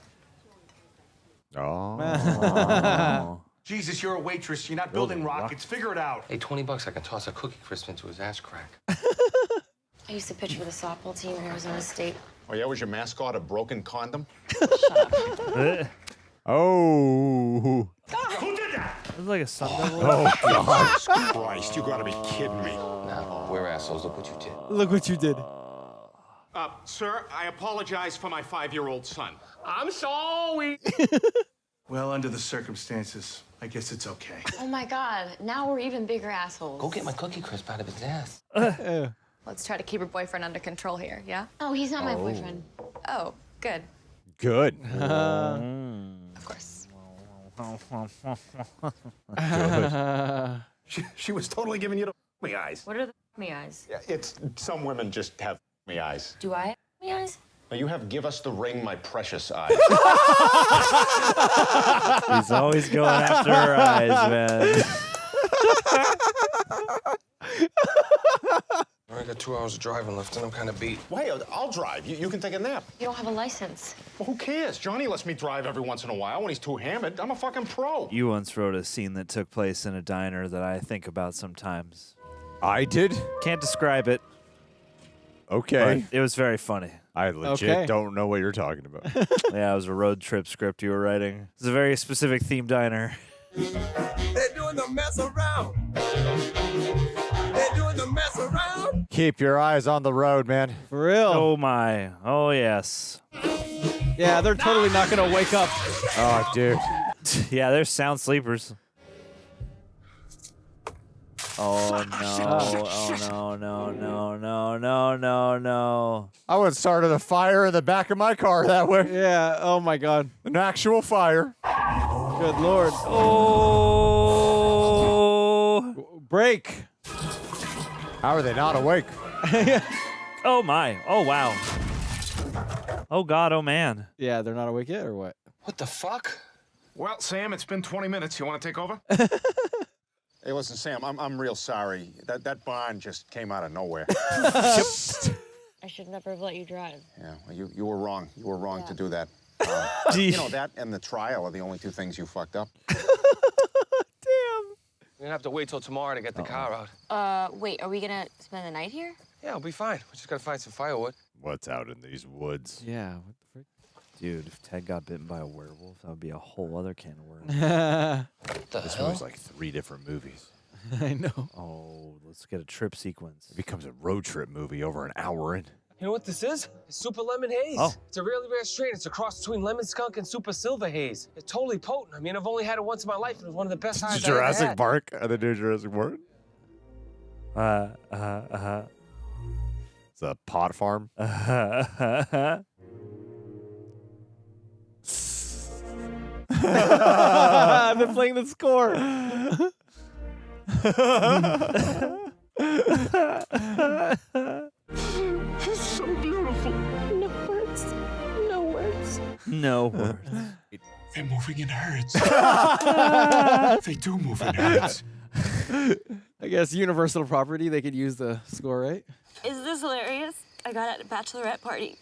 Oh. Jesus, you're a waitress. You're not building rockets. Figure it out. Hey, $20, I can toss a Cookie Crisp into his ass crack. I used to pitch for the softball team at Arizona State. Oh, yeah, was your mascot a broken condom? Oh. Who did that? It's like a Sun Devil. Oh, Jesus Christ, you gotta be kidding me. No, we're assholes. Look what you did. Look what you did. Sir, I apologize for my 5-year-old son. I'm sorry. Well, under the circumstances, I guess it's okay. Oh my God, now we're even bigger assholes. Go get my Cookie Crisp out of his ass. Let's try to keep her boyfriend under control here, yeah? Oh, he's not my boyfriend. Oh, good. Good. Of course. She was totally giving you the me eyes. What are the me eyes? Yeah, it's some women just have me eyes. Do I have me eyes? Now you have give us the ring, my precious eyes. He's always going after her eyes, man. I got 2 hours of driving left, and I'm kind of beat. Wait, I'll drive. You can take a nap. You don't have a license. Well, who cares? Johnny lets me drive every once in a while when he's too hammered. I'm a fucking pro. You once wrote a scene that took place in a diner that I think about sometimes. I did? Can't describe it. Okay. But it was very funny. I legit don't know what you're talking about. Yeah, it was a road trip script you were writing. It's a very specific theme diner. They're doing the mess around. They're doing the mess around. Keep your eyes on the road, man. For real. Oh my. Oh yes. Yeah, they're totally not gonna wake up. Oh, dude. Yeah, they're sound sleepers. Oh no. I would have started a fire in the back of my car that way. Yeah, oh my God. An actual fire. Good Lord. Oh. Break. How are they not awake? Oh my. Oh wow. Oh God, oh man. Yeah, they're not awake yet, or what? What the fuck? Well, Sam, it's been 20 minutes. You want to take over? Hey, listen, Sam, I'm real sorry. That barn just came out of nowhere. I should never have let you drive. Yeah, well, you were wrong. You were wrong to do that. You know, that and the trial are the only two things you fucked up. We're gonna have to wait till tomorrow to get the car out. Wait, are we gonna spend the night here? Yeah, it'll be fine. We just gotta find some firewood. What's out in these woods? Yeah, what the frick? Dude, if Ted got bitten by a werewolf, that would be a whole other can of worms. What the This hell? movie's like 3 different movies. I know. Oh, let's get a trip sequence. It becomes a road trip movie over an hour in. You know what this is? It's Super Lemon Haze. Oh. It's a really rare strain. It's a cross between Lemon Skunk and Super Silver Haze. It's totally potent. I mean, I've only had it once in my life, and it was one of the best highs I ever Jurassic had. Park? Are they doing Jurassic Park? It's a pot farm. They're playing the score. It's so beautiful. No words. No words. No words. They're moving in herds. They do move in herds. I guess Universal property, they could use the score, right? Is this hilarious? I got it at a bachelorette party.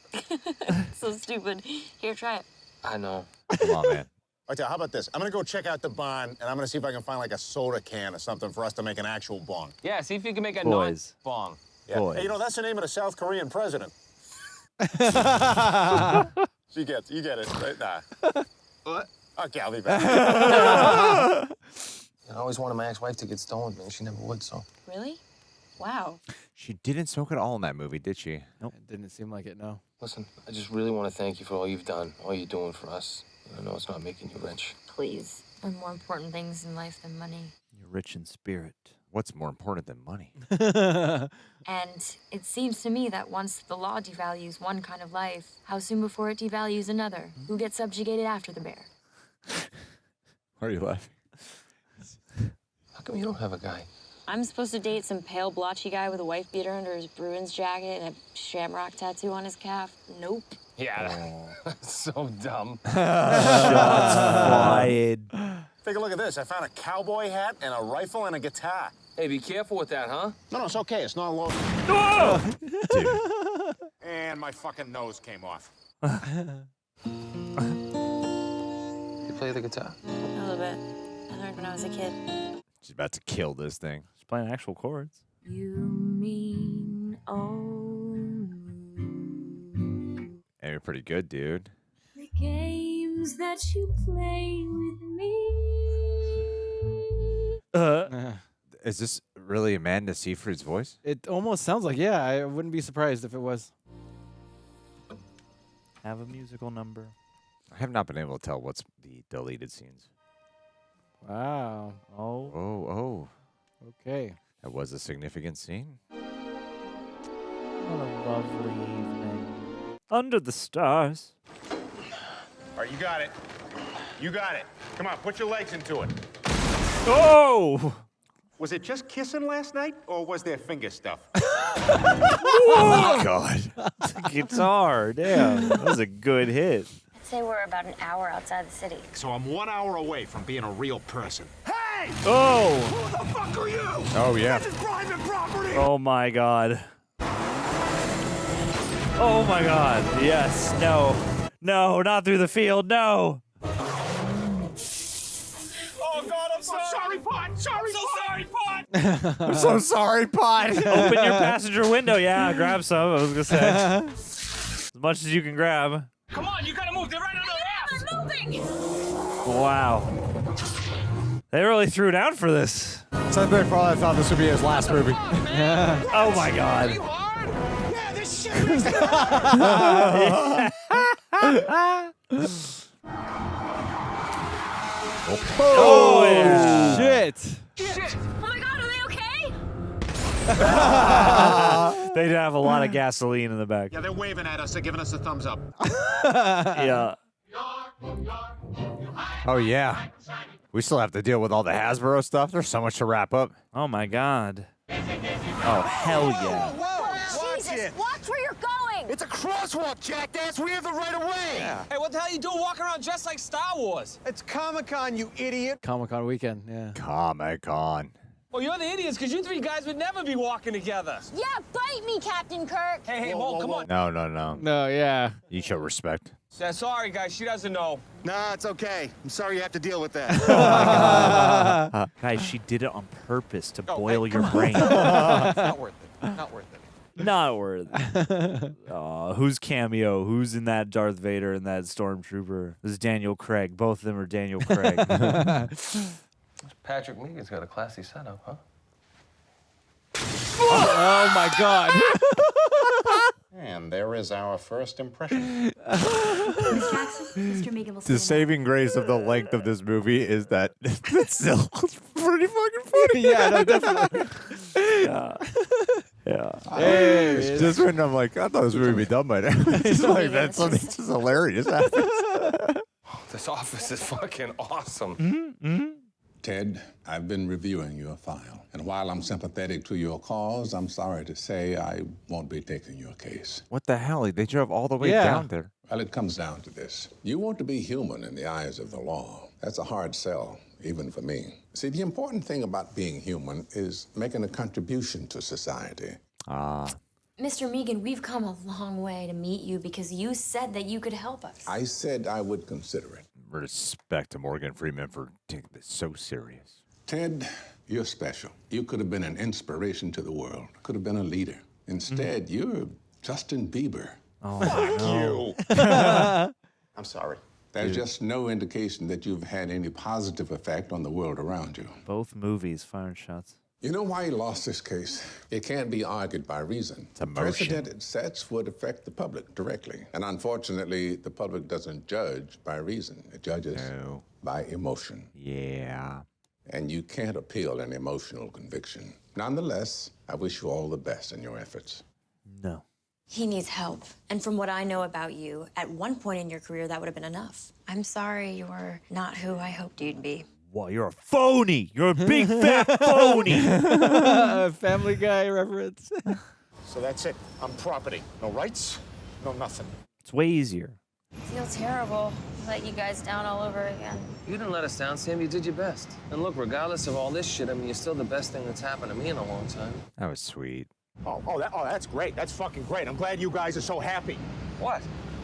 So stupid. Here, try it. I know. Come on, man. Okay, how about this? I'm gonna go check out the barn, and I'm gonna see if I can find like a soda can or something for us to make an actual bong. Yeah, see if you can make a Boys. non-bong. Yeah. Boys. Hey, you know, that's the name of the South Korean president. You get it, right? Nah. What? Okay, I'll be back. I always wanted my ex-wife to get stoned with me, and she never would, so. Really? Wow. She didn't smoke at all in that movie, did she? Nope. It didn't seem like it, no. Listen, I just really want to thank you for all you've done, all you're doing for us. I know it's not making you rich. Please. There are more important things in life than money. You're rich in spirit. What's more important than money? And it seems to me that once the law devalues one kind of life, how soon before it devalues another? Who gets subjugated after the bear? Why are you laughing? How come you don't have a guy? I'm supposed to date some pale, blotchy guy with a wife beater under his Bruins jacket and a shamrock tattoo on his calf? Nope. Yeah, so dumb. Shots fired. Take a look at this. I found a cowboy hat and a rifle and a guitar. Hey, be careful with that, huh? No, it's okay. It's not loaded. Oh! And my fucking nose came off. You play the guitar? A little bit. I learned when I was a kid. She's about to kill this thing. She's playing actual chords. You mean Hey, you're pretty good, dude. the games that you play with me. Is this really Amanda Seyfried's voice? It almost sounds like, yeah. I wouldn't be surprised if it was. Have a musical number. I have not been able to tell what's the deleted scenes. Wow. Oh. Okay. That was a significant scene. What a lovely evening. Under the stars. All right, you got it. You got it. Come on, put your legs into it. Oh! Was it just kissing last night, or was there finger stuff? Oh my God. Guitar, damn. That was a good hit. I'd say we're about an hour outside the city. So I'm 1 hour away from being a real person. Hey! Oh! Who the fuck are you? Oh, yeah. This is private property! Oh my God. Oh my God. Yes. No. No, not through the field. No. Oh, God, I'm so sorry, Pot! Sorry, Pot! I'm so sorry, Pot. Open your passenger window. Yeah, grab some. I was going to say. As much as you can grab. Come on, you gotta move. They're right on the ass! I'm moving! Wow. They really threw down for this. Seth MacFarlane thought this would be his last movie. Oh my God. Yeah, this shit makes me Oh, yeah. Shit. Shit! Oh my God, are they okay? They'd have a lot of gasoline in the back. Yeah, they're waving at us. They're giving us a thumbs up. Yeah. Oh, yeah. We still have to deal with all the Hasbro stuff. There's so much to wrap up. Oh my God. Oh, hell yeah. Jesus, watch where you're going! It's a crosswalk, jackass. We have the right of way. Hey, what the hell you doing walking around dressed like Star Wars? It's Comic-Con, you idiot. Comic-Con weekend, yeah. Comic-Con. Well, you're the idiots, because you three guys would never be walking together. Yeah, bite me, Captain Kirk! Hey, Mo, come on. No. No, yeah. You show respect. Yeah, sorry, guys. She doesn't know. Nah, it's okay. I'm sorry you have to deal with that. Guys, she did it on purpose to boil your come on. brain. Not worth it. Not worth it. Not worth it. Who's cameo? Who's in that Darth Vader and that Stormtrooper? This is Daniel Craig. Both of them are Daniel Craig. Patrick Megan's got a classy setup, huh? Oh my God. And there is our first impression. Miss Jackson, Mr. Megan will see The saving grace of the length of this movie is that it's still pretty fucking funny. Yeah, no, definitely. Yeah. Hey, It's just when I'm like, I thought this movie would be done by now. It's like, that's something just hilarious happens. This office is fucking awesome. Mm-hmm. Ted, I've been reviewing your file. And while I'm sympathetic to your cause, I'm sorry to say I won't be taking your case. What the hell? They drove all the way Yeah. down there. Well, it comes down to this. You want to be human in the eyes of the law. That's a hard sell, even for me. See, the important thing about being human is making a contribution to society. Mr. Megan, we've come a long way to meet you because you said that you could help us. I said I would consider it. Respect to Morgan Freeman for taking this so serious. Ted, you're special. You could have been an inspiration to the world, could have been a leader. Instead, you're Justin Bieber. Oh, Fuck no. you. I'm sorry. There's just no indication that you've had any positive effect on the world around you. Both movies firing shots. You know why he lost this case? It can't be argued by reason. It's emotion. Precedent it sets would affect the public directly. And unfortunately, the public doesn't judge by reason. It judges by emotion. Yeah. And you can't appeal an emotional conviction. Nonetheless, I wish you all the best in your efforts. No. He needs help. And from what I know about you, at one point in your career, that would have been enough. I'm sorry you're not who I hoped you'd be. Whoa, you're a phony. You're a big fat phony. Family Guy reference. So that's it. I'm property. No rights, no nothing. It's way easier. I feel terrible. Let you guys down all over again. You didn't let us down, Sam. You did your best. And look, regardless of all this shit, I mean, you're still the best thing that's happened to me in a long time. That was sweet. That's great. That's fucking great. I'm glad you guys are so happy. What?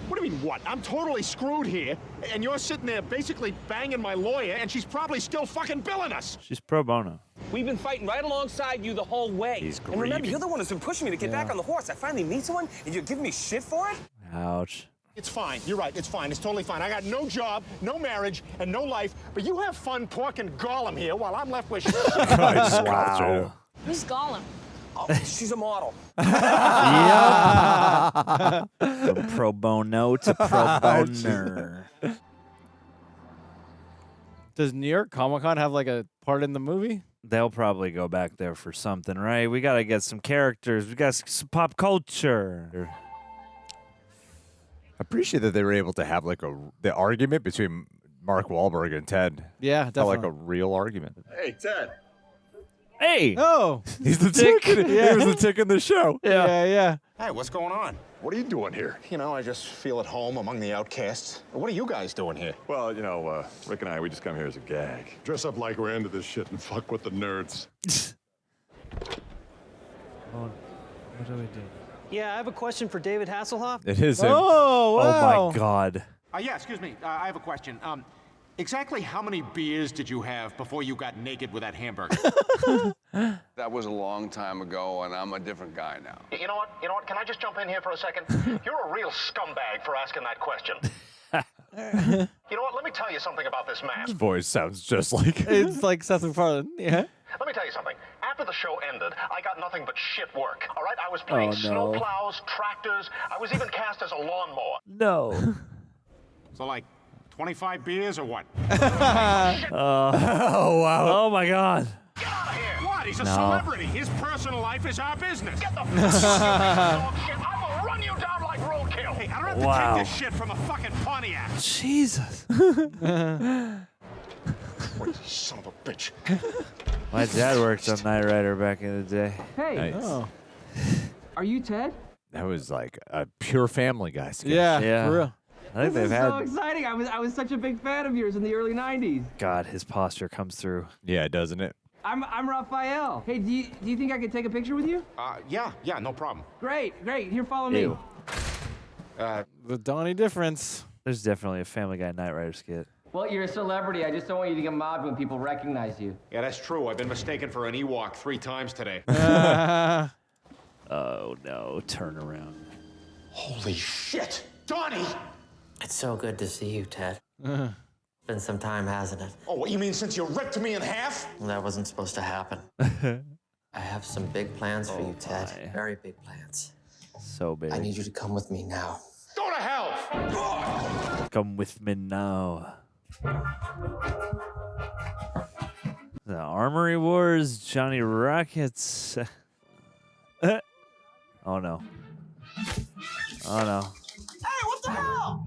What do you mean, what? I'm totally screwed here, and you're sitting there basically banging my lawyer, and she's probably still fucking billing us. She's pro bono. We've been fighting right alongside you the whole way. He's and remember, grieving. you're the one who's been pushing me to get back on the horse. I finally meet someone, and you're giving me shit for it? Ouch. It's fine. You're right. It's fine. It's totally fine. I got no job, no marriage, and no life, but you have fun porking Gollum here while I'm left with shit. Wow. Who's Gollum? Oh, she's a model. Yep. From pro bono to pro boner. Does New York Comic Con have like a part in the movie? They'll probably go back there for something, right? We got to get some characters. We got some pop culture. I appreciate that they were able to have like the argument between Mark Wahlberg and Ted. Yeah, Felt like definitely. a real argument. Hey, Ted. Hey! Oh! He's the tick. Yeah. He was the tick in the show. Yeah. Hey, what's going on? What are you doing here? You know, I just feel at home among the outcasts. What are you guys doing here? Well, you know, Rick and I, we just come here as a gag. Dress up like we're into this shit and fuck with the nerds. What do we do? Yeah, I have a question for David Hasselhoff. It is him. Oh, wow. Oh, my God. Yeah, excuse me. I have a question. Exactly how many beers did you have before you got naked with that hamburger? That was a long time ago, and I'm a different guy now. You know what? Can I just jump in here for a second? You're a real scumbag for asking that question. You know what? Let me tell you something about this man. His voice sounds just like It's like Seth MacFarlane. Yeah. Let me tell you something. After the show ended, I got nothing but shit work. All right? I was playing snow plows, tractors. I was even cast as a lawnmower. No. So, like, 25 beers or what? Oh, wow. Oh, my God. Get out of here! What? He's a No. celebrity. His personal life is our business. Get the fuck out of here, dog shit. I will run you down like roadkill. Hey, I don't have to Wow. take this shit from a fucking Pontiac. Jesus. What a son of a bitch. My dad worked on Knight Rider back in the day. Hey, Nice. are you Ted? That was like a pure Family Guy sketch. Yeah. For real. I think This they've is had. so exciting. I was such a big fan of yours in the early 90s. God, his posture comes through. Yeah, doesn't it? I'm Raphael. Hey, do you think I could take a picture with you? Yeah, no problem. Great. Here, follow me. Ew. The Donnie difference. There's definitely a Family Guy Knight Rider skit. Well, you're a celebrity. I just don't want you to get mobbed when people recognize you. Yeah, that's true. I've been mistaken for an Ewok 3 times today. Oh, no. Turn around. Holy shit! Donnie! It's so good to see you, Ted. Been some time, hasn't it? Oh, what, you mean since you ripped me in half? Well, that wasn't supposed to happen. I have some big plans for you, Ted. my. Very big plans. So big. I need you to come with me now. Go to hell! Come with me now. The Armory Wars, Johnny Rockets. Oh, no. Oh, no. Hey, what the hell?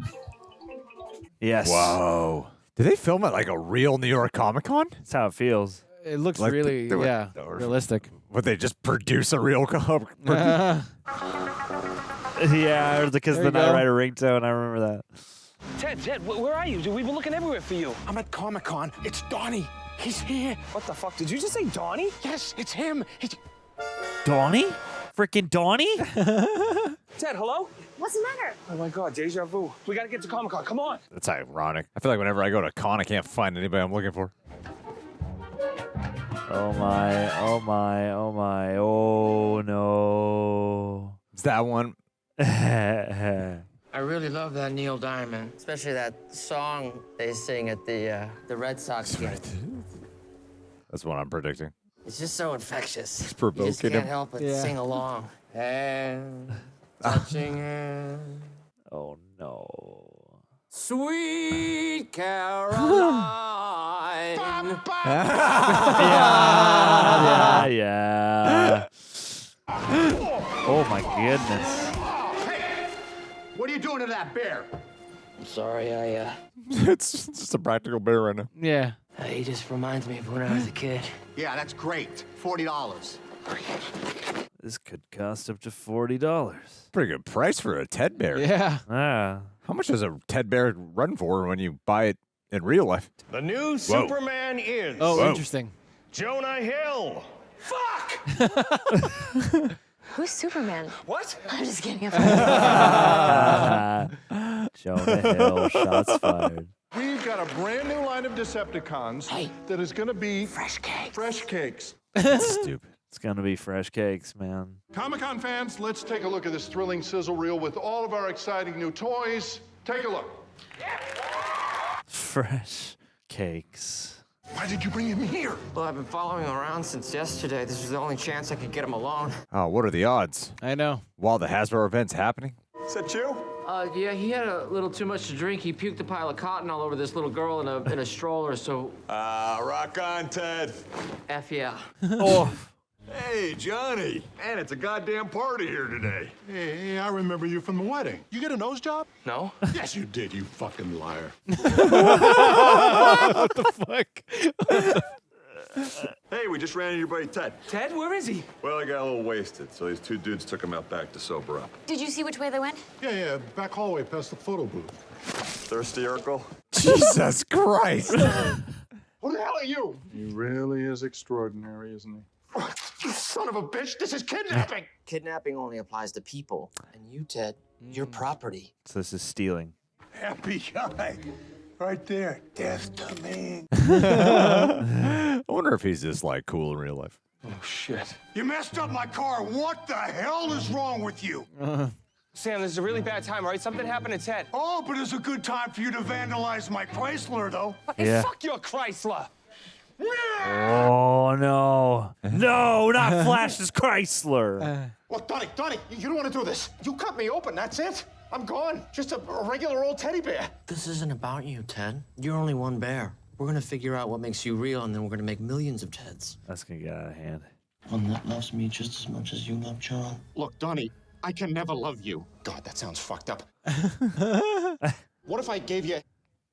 Yes. Whoa. Did they film at like a real New York Comic Con? That's how it feels. It looks Like really, realistic. Would they just produce a real comic? Yeah, because There the you Knight go. Rider ringtone, I remember that. Ted, where are you? We've been looking everywhere for you. I'm at Comic-Con. It's Donnie. He's here. What the fuck? Did you just say Donnie? Yes, it's him. Donnie? Freaking Donnie? Ted, hello? What's the matter? Oh my God, deja vu. We gotta get to Comic-Con. Come on. That's ironic. I feel like whenever I go to a con, I can't find anybody I'm looking for. Oh, my. Oh, my. Oh, my. Oh, no. It's that one. I really love that Neil Diamond, especially that song they sing at the Red Sox game. That's what I'm predicting. It's just so infectious. It's provoking You just can't him. help but Yeah. sing along. And touching hand. Oh, no. Sweet Caroline. Yeah. Oh, my goodness. Hey, what are you doing to that bear? I'm sorry, It's just a practical bear right now. Yeah. He just reminds me of when I was a kid. Yeah, that's great. $40. This could cost up to $40. Pretty good price for a Ted bear. Yeah. How much does a Ted bear run for when you buy it in real life? The new Superman is. Oh, interesting. Jonah Hill. Who's Superman? What? I'm just kidding. Jonah Hill, shots fired. We've got a brand new line of Decepticons that is going to be fresh cakes. Fresh cakes. Stupid. It's gonna be fresh cakes, man. Comic-Con fans, let's take a look at this thrilling sizzle reel with all of our exciting new toys. Take a look. Fresh cakes. Why did you bring him here? Well, I've been following him around since yesterday. This was the only chance I could get him alone. Oh, what are the odds? I know. While the Hasbro event's happening? Is that you? Yeah, he had a little too much to drink. He puked a pile of cotton all over this little girl in a stroller, so... Rock on, Ted. F yeah. Oh. Hey, Johnny. Man, it's a goddamn party here today. Hey, I remember you from the wedding. You get a nose job? No. Yes, you did, you fucking liar. What the fuck? Hey, we just ran into your buddy Ted. Ted, where is he? Well, he got a little wasted, so these two dudes took him out back to sober up. Did you see which way they went? Yeah, back hallway past the photo booth. Thirsty, Urkel? Jesus Christ. Who the hell are you? He really is extraordinary, isn't he? You son of a bitch, this is kidnapping! Kidnapping only applies to people. And you, Ted, you're property. So this is stealing. Happy guy. Right there. Death to me. I wonder if he's just like cool in real life. Oh, shit. You messed up my car. What the hell is wrong with you? Sam, this is a really bad time, all right? Something happened to Ted. Oh, but it's a good time for you to vandalize my Chrysler, though. Yeah. Fuck your Chrysler. Oh, no. No, not Flash's Chrysler. Look, Donnie, you don't want to do this. You cut me open, that's it. I'm gone. Just a regular old teddy bear. This isn't about you, Ted. You're only one bear. We're gonna figure out what makes you real, and then we're gonna make millions of Teds. That's gonna get out of hand. One that loves me just as much as you love John. Look, Donnie, I can never love you. God, that sounds fucked up. What if I gave you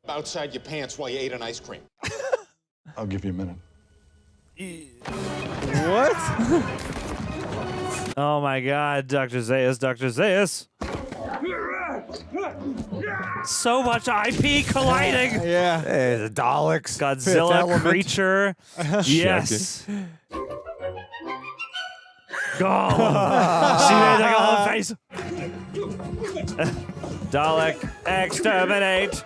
outside your pants while you ate an ice cream? I'll give you a minute. What? Oh my God, Dr. Zaius, Dr. Zaius. So much IP colliding. Yeah. Hey, the Daleks. Godzilla creature. Yes. Gollum. She made the Gollum face. Dalek, exterminate.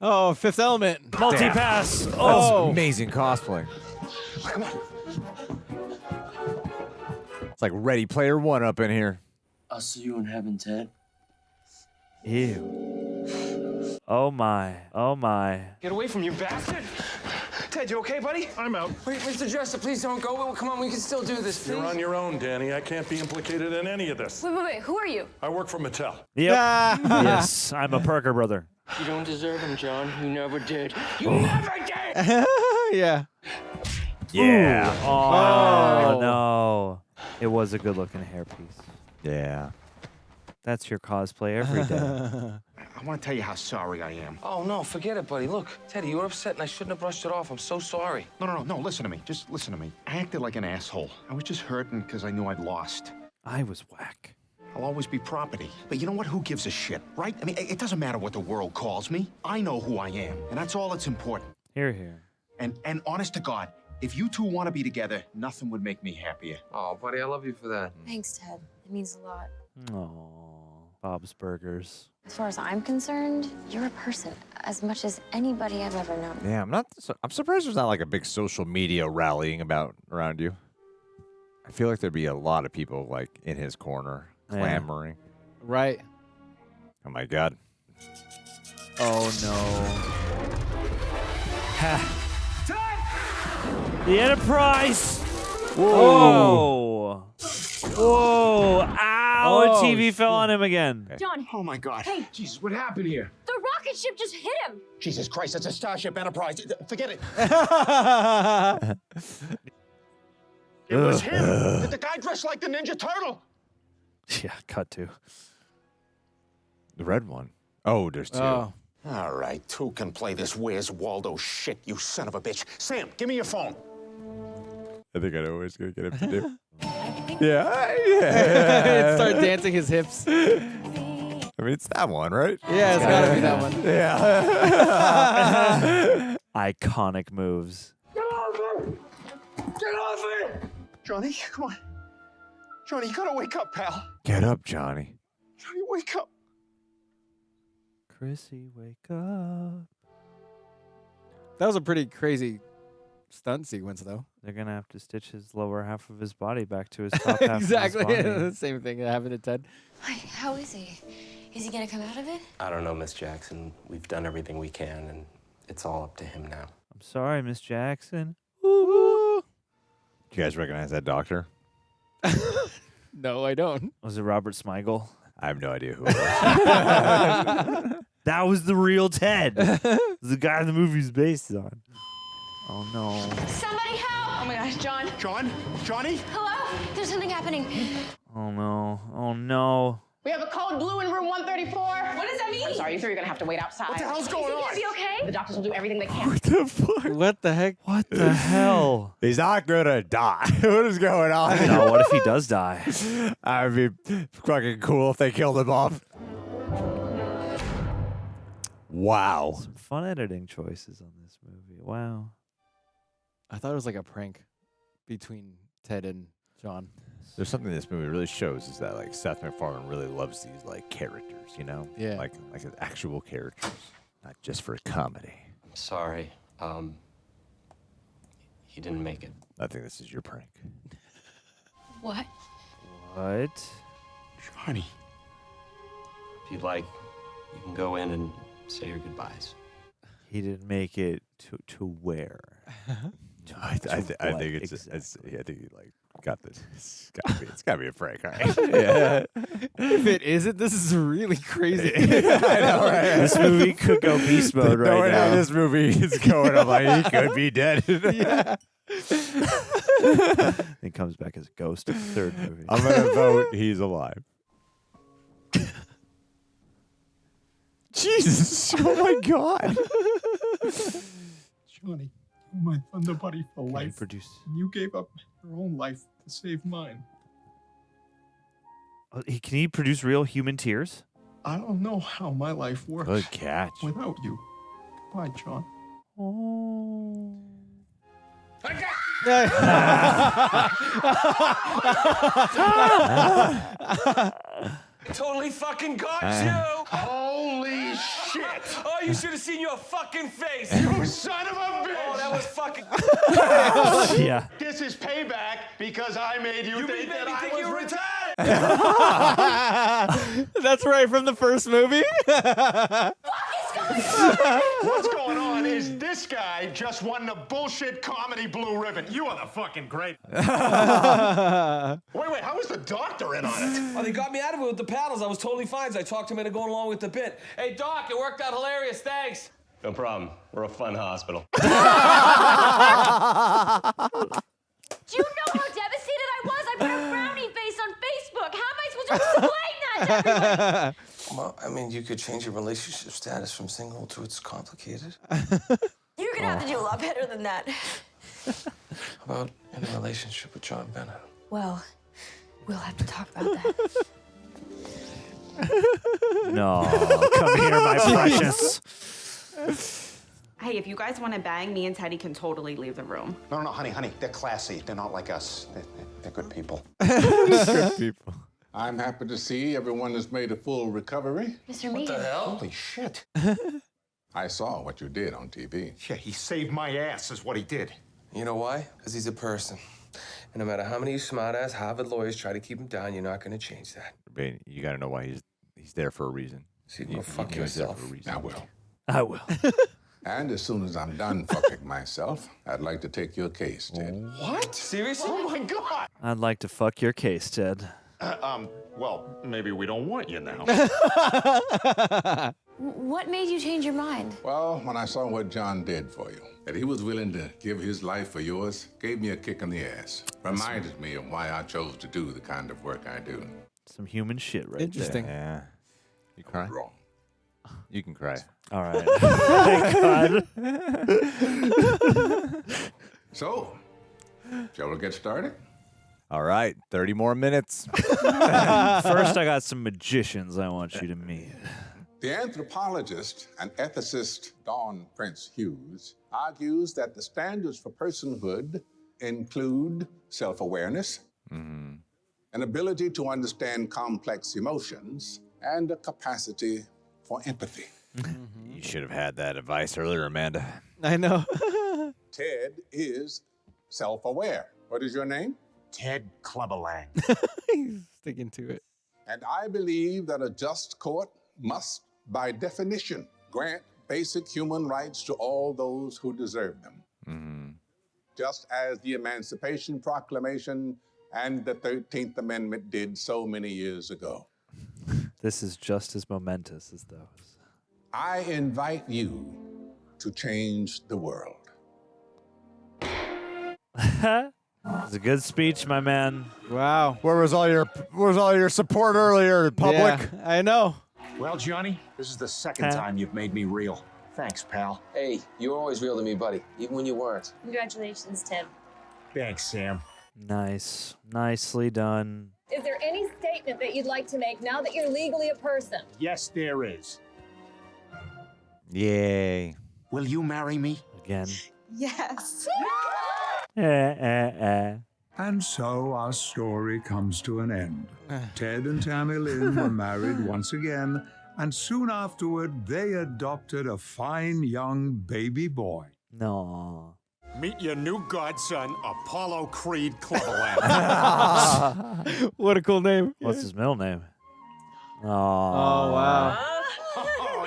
Oh, Fifth Element. Multi-pass. That Oh. was amazing cosplay. Come on. It's like Ready Player One up in here. I'll see you in heaven, Ted. Ew. Oh my. Oh my. Get away from you, bastard. Ted, you okay, buddy? I'm out. Wait, Mr. Jester, please don't go. Well, come on, we can still do this, please. You're on your own, Danny. I can't be implicated in any of this. Wait. Who are you? I work for Mattel. Yep. Yes, I'm a Parker brother. You don't deserve him, John. You never did. You never did! Yeah. Yeah. Oh, no. It was a good-looking hairpiece. Yeah. That's your cosplay every day. I want to tell you how sorry I am. Oh, no, forget it, buddy. Look, Teddy, you were upset and I shouldn't have brushed it off. I'm so sorry. No, listen to me. Just listen to me. I acted like an asshole. I was just hurting because I knew I'd lost. I was whack. I'll always be property. But you know what? Who gives a shit, right? I mean, it doesn't matter what the world calls me. I know who I am, and that's all that's important. Here. And honest to God, if you two want to be together, nothing would make me happier. Oh, buddy, I love you for that. Thanks, Ted. It means a lot. Oh, Bob's Burgers. As far as I'm concerned, you're a person as much as anybody I've ever known. Yeah, I'm surprised there's not like a big social media rallying around you. I feel like there'd be a lot of people like in his corner clamoring. Right. Oh my God. Oh no. The Enterprise! Whoa! Whoa! Ow! Oh, a TV fell on him again. John. Oh my God. Hey. Jesus, what happened here? The rocket ship just hit him. Jesus Christ, that's a Starship Enterprise. Forget it. It was him. The guy dressed like the Ninja Turtle. Yeah, cut to. The red one. Oh, there's two. Oh. All right, who can play this Where's Waldo shit, you son of a bitch? Sam, give me your phone. I think I know what he's going to get him to do. Yeah. Start dancing his hips. I mean, it's that one, right? Yeah, it's gotta be that one. Yeah. Iconic moves. Get off me! Get off me! Johnny, come on. Johnny, you gotta wake up, pal. Get up, Johnny. Johnny, wake up. Chrissy, wake up. That was a pretty crazy stunt sequence, though. They're gonna have to stitch his lower half of his body back to his top half Exactly. of his body. The same thing that happened to Ted. How is he? Is he gonna come out of it? I don't know, Miss Jackson. We've done everything we can, and it's all up to him now. I'm sorry, Miss Jackson. Do you guys recognize that doctor? No, I don't. Was it Robert Smigel? I have no idea who it was. That was the real Ted. The guy the movie's based on. Oh no. Somebody help! Oh my gosh, John. John? Johnny? Hello? There's something happening. Oh no. Oh no. We have a code blue in room 134. What does that mean? I'm sorry, you three are gonna have to wait outside. What the hell's going on? Is he okay? The doctors will do everything they can. What the fuck? What the heck? What the hell? He's not gonna die. What is going on? No, what if he does die? I'd be fucking cool if they killed him off. Wow. Some fun editing choices on this movie. Wow. I thought it was like a prank between Ted and John. There's something this movie really shows is that like Seth MacFarlane really loves these like characters, you know? Yeah. Like actual characters, not just for comedy. I'm sorry. He didn't make it. I think this is your prank. What? What? Johnny. If you'd like, you can go in and say your goodbyes. He didn't make it to where? I think it's exactly. I think he like got this. It's gotta be a prank, all right? Yeah. If it isn't, this is really crazy. I know, right? This movie could go beast mode right Knowing now. how this movie is going, I'm like, he could be dead. Yeah. He comes back as a ghost in the third movie. I'm gonna vote he's alive. Jesus! Oh my God! Johnny, you're my thunder buddy for Can you life. produce? And you gave up your own life to save mine. Can he produce real human tears? I don't know how my life works Good catch. without you. Bye, John. Oh. Totally fucking got you! Holy shit! Oh, you should have seen your fucking face! You son of a bitch! Oh, that was fucking. Yeah. This is payback because I made you, think made that me I think was you were retired. That's right from the first movie. What's going on is this guy just won the bullshit comedy blue ribbon. You are the fucking great. Wait, how was the doctor in on it? Oh, they got me out of it with the paddles. I was totally fine. So I talked him into going along with the bit. Hey, Doc, it worked out hilarious. Thanks. No problem. We're a fun hospital. Do you know how devastated I was? I put a frowny face on Facebook. How am I supposed to explain that to everybody? Well, I mean, you could change your relationship status from single to it's complicated. You're gonna have to do a lot better than that. How about in a relationship with John Bennett? Well, we'll have to talk about that. No, come here, my precious. Hey, if you guys want to bang, me and Teddy can totally leave the room. No, honey. They're classy. They're not like us. They're good people. Good people. I'm happy to see everyone has made a full recovery. Mr. What the hell? Holy shit. I saw what you did on TV. Yeah, he saved my ass is what he did. You know why? Because he's a person. And no matter how many smart-ass Harvard lawyers try to keep him down, you're not going to change that. You gotta know why he's there for a reason. So you can go fuck know he's there yourself. for a reason. I will. I will. And as soon as I'm done fucking myself, I'd like to take your case, Ted. What? Seriously? Oh my God. I'd like to fuck your case, Ted. Well, maybe we don't want you now. What made you change your mind? Well, when I saw what John did for you, that he was willing to give his life for yours, gave me a kick in the ass. Reminded me of why I chose to do the kind of work I do. Some human shit right Interesting. there. Yeah. You crying? Wrong. You can cry. All right. Thank God. So, shall we get started? All right, 30 more minutes. First, I got some magicians I want you to meet. The anthropologist and ethicist Dawn Prince Hughes argues that the standards for personhood include self-awareness, an ability to understand complex emotions, and a capacity for empathy. You should have had that advice earlier, Amanda. I know. Ted is self-aware. What is your name? Ted Clubberlang. He's sticking to it. And I believe that a just court must, by definition, grant basic human rights to all those who deserve them. Just as the Emancipation Proclamation and the 13th Amendment did so many years ago. This is just as momentous as those. I invite you to change the world. It's a good speech, my man. Wow. Where was all your support earlier, public? Yeah, I know. Well, Johnny, this is the second time you've made me real. Thanks, pal. Hey, you were always real to me, buddy, even when you weren't. Congratulations, Tim. Thanks, Sam. Nice. Nicely done. Is there any statement that you'd like to make now that you're legally a person? Yes, there is. Yay. Will you marry me? Again. Yes. And so our story comes to an end. Ted and Tami-Lynn were married once again, and soon afterward, they adopted a fine young baby boy. No. Meet your new godson, Apollo Creed Clubberland. What a cool name. What's his middle name? Oh, wow.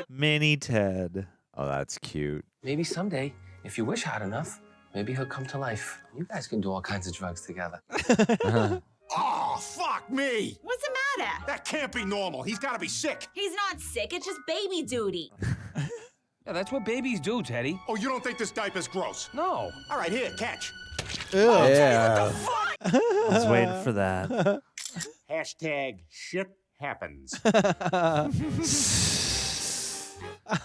Mini Ted. Oh, that's cute. Maybe someday, if you wish hard enough, maybe he'll come to life. You guys can do all kinds of drugs together. Oh, fuck me! What's the matter? That can't be normal. He's got to be sick. He's not sick, it's just baby duty. Yeah, that's what babies do, Teddy. Oh, you don't think this diaper's gross? No. All right, here, catch. Yeah. I was waiting for that. Hashtag shit happens.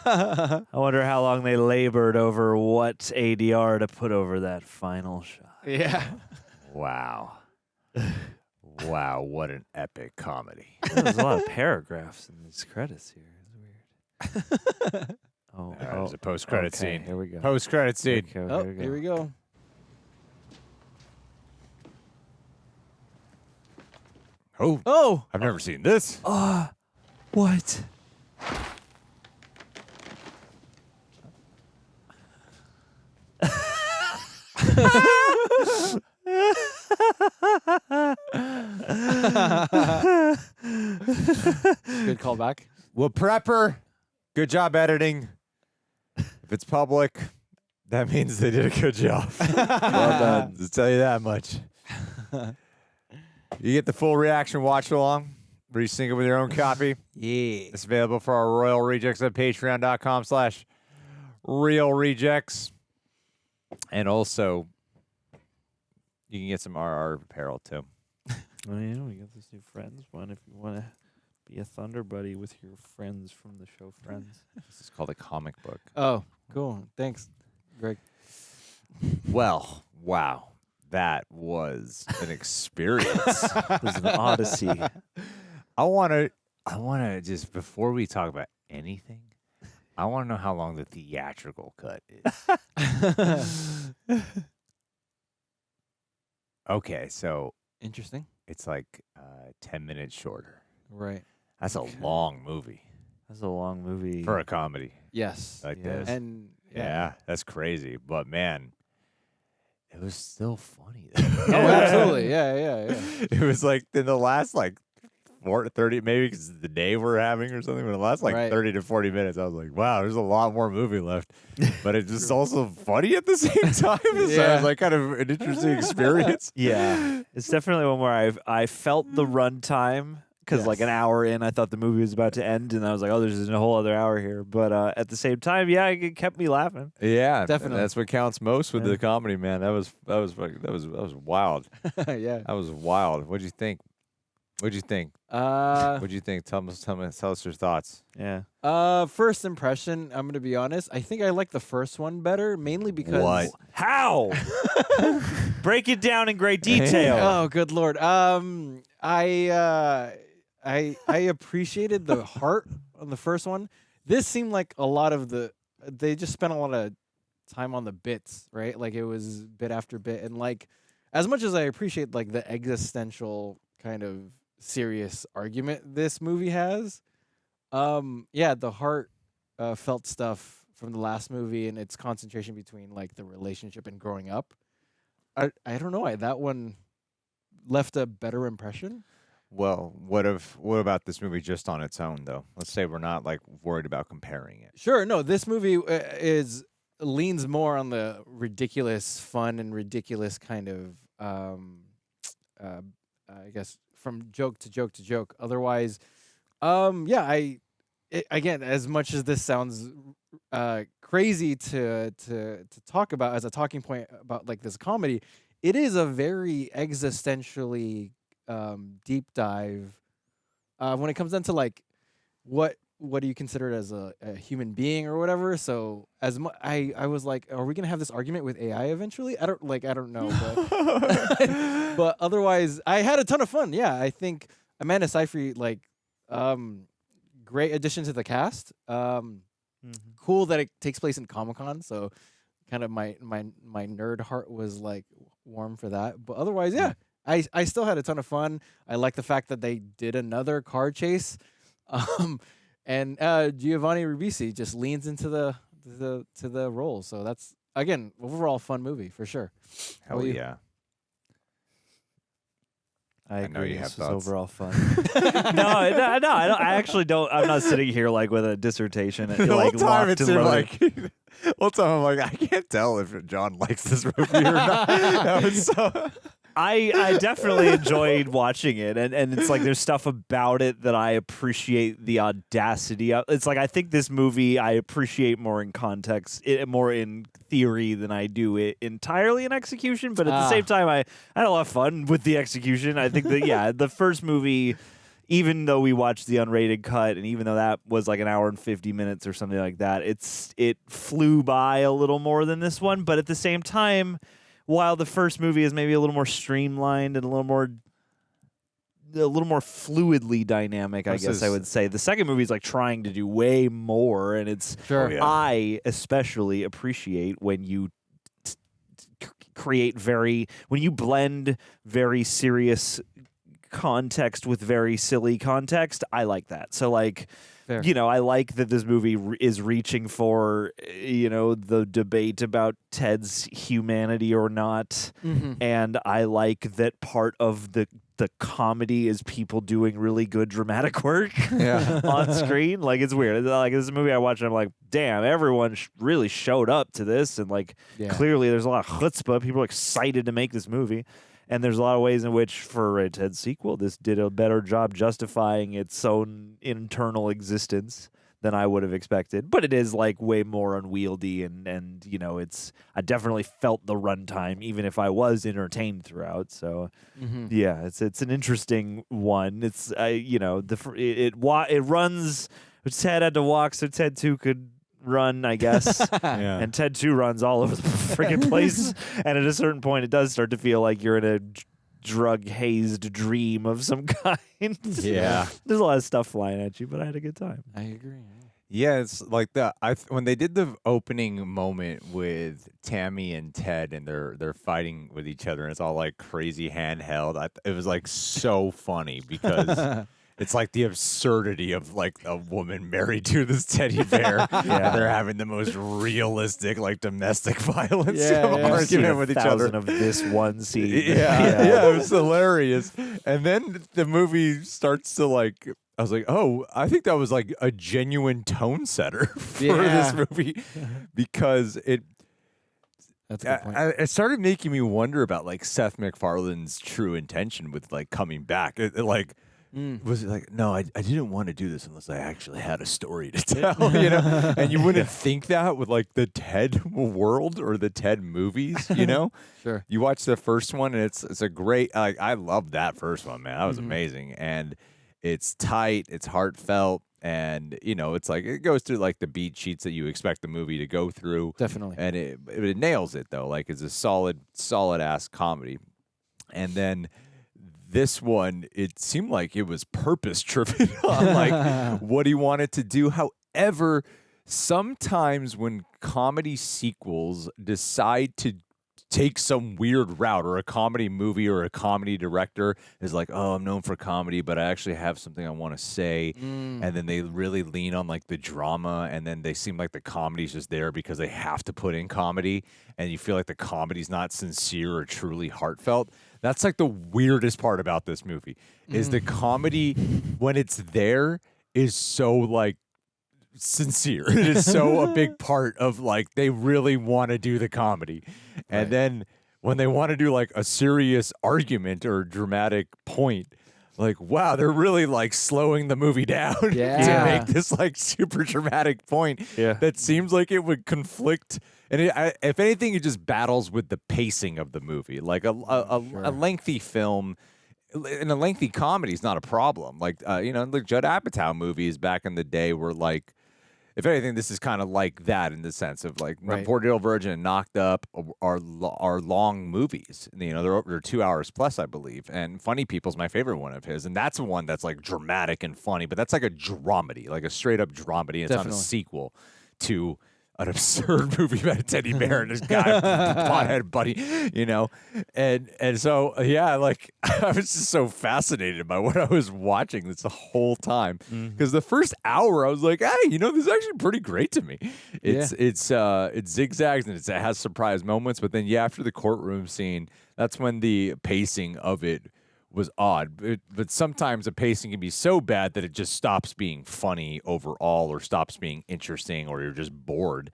I wonder how long they labored over what ADR to put over that final shot. Yeah. Wow. Wow, what an epic comedy. There's a lot of paragraphs in these credits here. It's weird. There's a post-credit okay, scene. Here we go. Post-credit scene. Okay, Oh, here we go. Oh, I've never seen this. What? Good callback. Well, Prepper, good job editing. If it's public, that means they did a good job. Well done. Just tell you that much. You get the full reaction watch along, where you sync it with your own copy. Yeah. It's available for our Royal Rejects at patreon.com/Real Rejects. And also, you can get some RR apparel too. Oh, yeah, we got this new Friends one if you want to be a Thunder Buddy with your friends from the show Friends. This is called a comic book. Oh, cool. Thanks, Greg. Well, wow. That was an experience. It was an odyssey. I want to just, before we talk about anything, I want to know how long the theatrical cut is. Okay, so Interesting. it's like 10 minutes shorter. Right. That's a long movie That's a long movie. for a comedy Yes. like Yes. this. And Yeah, that's crazy. But man, it was still funny. Oh, absolutely. Yeah. It was like in the last 30, maybe because the day we're having or something, but the last Right. 30 to 40 minutes, I was like, wow, there's a lot more movie left. But it's just also funny at the same time. So it Yeah. was kind of an interesting experience. Yeah, it's definitely one where I felt the runtime because Yes. an hour in, I thought the movie was about to end, and I was like, oh, there's a whole other hour here. But at the same time, yeah, it kept me laughing. Yeah, Definitely. That's what counts most with Yeah. the comedy, man. That was wild. Yeah. That was wild. What'd you think? What'd you think? What'd you think? Tell us your thoughts. Yeah. First impression, I'm gonna be honest. I think I like the first one better, mainly because What? How? Break it down in great detail. Oh, good lord. I appreciated the heart on the first one. This seemed like a lot of they just spent a lot of time on the bits, right? Like it was bit after bit, and like as much as I appreciate like the existential kind of serious argument this movie has, the heart felt stuff from the last movie and its concentration between like the relationship and growing up. I don't know. That one left a better impression. Well, what about this movie just on its own, though? Let's say we're not like worried about comparing it. Sure. No, this movie leans more on the ridiculous fun and ridiculous kind of, I guess, from joke to joke to joke. Otherwise, again, as much as this sounds crazy to talk about as a talking point about like this comedy, it is a very existentially deep dive when it comes down to like what do you consider it as a human being or whatever. So I was like, are we gonna have this argument with AI eventually? I don't know, but but otherwise I had a ton of fun. Yeah, I think Amanda Seyfried, like great addition to the cast. Cool that it takes place in Comic-Con, so kind of my nerd heart was like warm for that. But otherwise, yeah. I still had a ton of fun. I like the fact that they did another car chase, and Giovanni Ribisi just leans into the role. So that's again overall fun movie for sure. Hell yeah! I know you have this was thoughts. overall fun. no, I don't. I actually don't. I'm not sitting here like with a dissertation. The like, whole time locked it's and in, loaded. like. Whole time I'm like, I can't tell if John likes this movie or not. That was so. I definitely enjoyed watching it, and it's like there's stuff about it that I appreciate the audacity of. It's like I think this movie I appreciate more in context, more in theory than I do it entirely in execution. But at the same time, I had a lot of fun with the execution. I think that the first movie, even though we watched the unrated cut, and even though that was like an hour and 50 minutes or something like that, it flew by a little more than this one. But at the same time, while the first movie is maybe a little more streamlined and a little more fluidly dynamic, I guess I would say, the second movie is like trying to do way more, and it's I especially appreciate when you when you blend very serious context with very silly context. I like that. So like, I like that this movie is reaching for, the debate about Ted's humanity or not. And I like that part of the comedy is people doing really good dramatic work on screen. Like, it's weird. Like, this is a movie I watched and I'm like, damn, everyone really showed up to this. And like, clearly there's a lot of chutzpah. People are excited to make this movie. And there's a lot of ways in which, for a Ted sequel, this did a better job justifying its own internal existence than I would have expected. But it is like way more unwieldy, and I definitely felt the runtime, even if I was entertained throughout. So yeah, it's an interesting one. It's it runs. Ted had to walk, so Ted 2 could run, I guess. And Ted 2 runs all over the freaking place. And at a certain point, it does start to feel like you're in a drug-hazed dream of some kind. Yeah. There's a lot of stuff flying at you, but I had a good time. I agree. Yeah, it's like that. When they did the opening moment with Tammy and Ted, and they're fighting with each other, and it's all like crazy handheld. It was like so funny because it's like the absurdity of like a woman married to this teddy bear. And they're having the most realistic like domestic violence argument with each other. Of this one scene. Yeah, it was hilarious. And then the movie starts to like. I was like, oh, I think that was like a genuine tone setter for this movie because That's a good point. it started making me wonder about like Seth MacFarlane's true intention with like coming back. was like, no, I didn't want to do this unless I actually had a story to tell, you know? And you wouldn't think that with like the Ted world or the Ted movies, you know? Sure. You watch the first one and it's a great, like, I love that first one, man. That was amazing. And it's tight, it's heartfelt, and, you know, it's like, it goes through like the beat sheets that you expect the movie to go through. Definitely. And it nails it though. Like, it's a solid ass comedy. And then this one, it seemed like it was purpose driven on like what he wanted to do. However, sometimes when comedy sequels decide to take some weird route, or a comedy movie or a comedy director is like, oh, I'm known for comedy, but I actually have something I want to say. And then they really lean on like the drama, and then they seem like the comedy's just there because they have to put in comedy, and you feel like the comedy's not sincere or truly heartfelt. That's like the weirdest part about this movie is the comedy, when it's there, is so like sincere. It is so a big part of like, they really want to do the comedy. And then when they want to do like a serious argument or dramatic point, like, wow, they're really like slowing the movie down to make this like super dramatic point that seems like it would conflict. And if anything, it just battles with the pacing of the movie. Like a lengthy film and a lengthy comedy is not a problem. Like, you know, the Judd Apatow movies back in the day were like, if anything, this is kind of like that in the sense of like Poor Virgin and Knocked Up are long movies. You know, they're 2 hours plus, I believe. And Funny People's my favorite one of his. And that's one that's like dramatic and funny, but that's like a dramedy, like a straight up dramedy. It's not a sequel to an absurd movie about a teddy bear and this guy, pothead buddy, you know? And so, yeah, like, I was just so fascinated by what I was watching this the whole time. Because the first hour, I was like, hey, you know, this is actually pretty great to me. It zigzags and it has surprise moments. But then, after the courtroom scene, that's when the pacing of it was odd, but sometimes the pacing can be so bad that it just stops being funny overall, or stops being interesting, or you're just bored.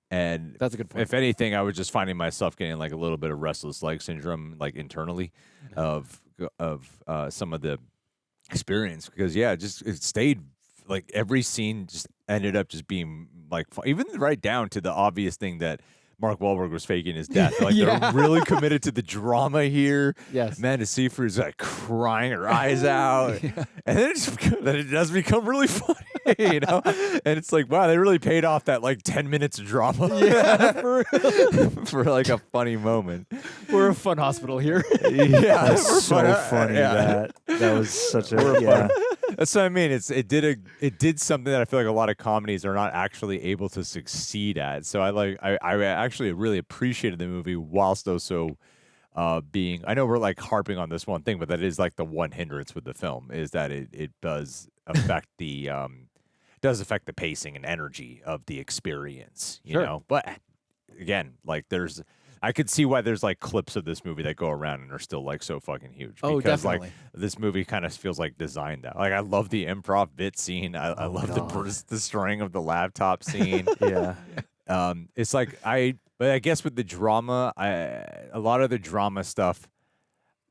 And that's a good point. If anything, I was just finding myself getting like a little bit of restless leg syndrome, like internally, of some of the experience, because it stayed like every scene just ended up just being like fun. Even right down to the obvious thing that Mark Wahlberg was faking his death. Like, they're really committed to the drama here. Yes. Amanda Seyfried is like crying her eyes out. And then it does become really funny, you know? And it's like, wow, they really paid off that like 10 minutes of drama. For like a funny moment. We're a fun hospital here. That's so funny. That was such a That's what I mean. It did something that I feel like a lot of comedies are not actually able to succeed at. So I actually really appreciated the movie, whilst also being, I know we're like harping on this one thing, but that is like the one hindrance with the film, is that it does affect the pacing and energy of the experience, you know. But again, like I could see why there's like clips of this movie that go around and are still like so fucking huge. Oh, because definitely. like this movie kind of feels like designed that. Like, I love the improv bit scene. I love the destroying of the laptop scene. It's like but I guess with the drama, a lot of the drama stuff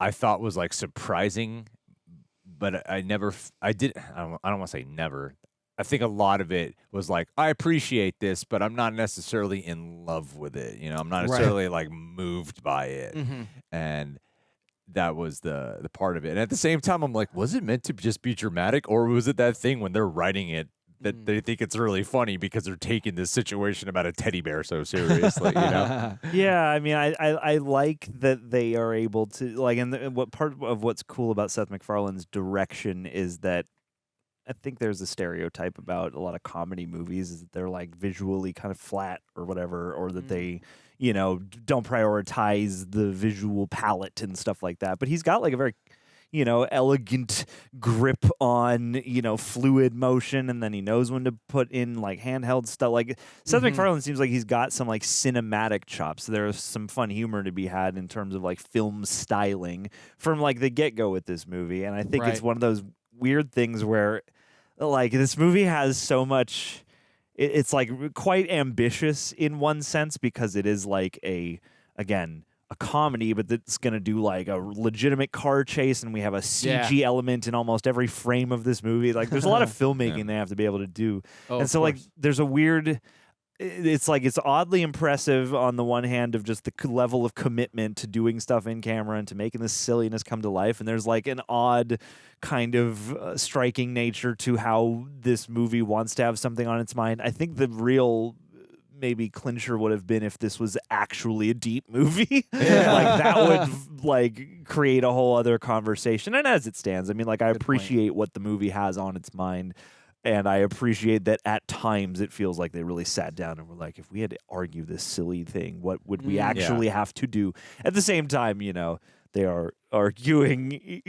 I thought was like surprising, but I don't want to say never. I think a lot of it was like, I appreciate this, but I'm not necessarily in love with it. You know, I'm not necessarily like moved by it. And that was the part of it. And at the same time, I'm like, was it meant to just be dramatic, or was it that thing when they're writing it that they think it's really funny because they're taking this situation about a teddy bear so seriously, you know? Yeah, I mean, I like that they are able to, like, and what part of what's cool about Seth MacFarlane's direction is that I think there's a stereotype about a lot of comedy movies is that they're like visually kind of flat or whatever, or that they, you know, don't prioritize the visual palette and stuff like that. But he's got like a very, you know, elegant grip on, you know, fluid motion, and then he knows when to put in like handheld stuff. Like Seth MacFarlane seems like he's got some like cinematic chops. There's some fun humor to be had in terms of like film styling from like the get-go with this movie. And I think it's one of those weird things where like this movie has so much, it's like quite ambitious in one sense, because it is like again, a comedy, but that's going to do like a legitimate car chase, and we have a CG element in almost every frame of this movie. Like, there's a lot of filmmaking they have to be able to do. And so, like, there's a weird... It's like it's oddly impressive on the one hand of just the level of commitment to doing stuff in camera and to making this silliness come to life. And there's like an odd kind of striking nature to how this movie wants to have something on its mind. I think the real maybe clincher would have been if this was actually a deep movie. Like that would like create a whole other conversation. And as it stands, I mean, like I appreciate what the movie has on its mind. And I appreciate that at times it feels like they really sat down and were like, if we had to argue this silly thing, what would we actually have to do? At the same time, you know, they are arguing,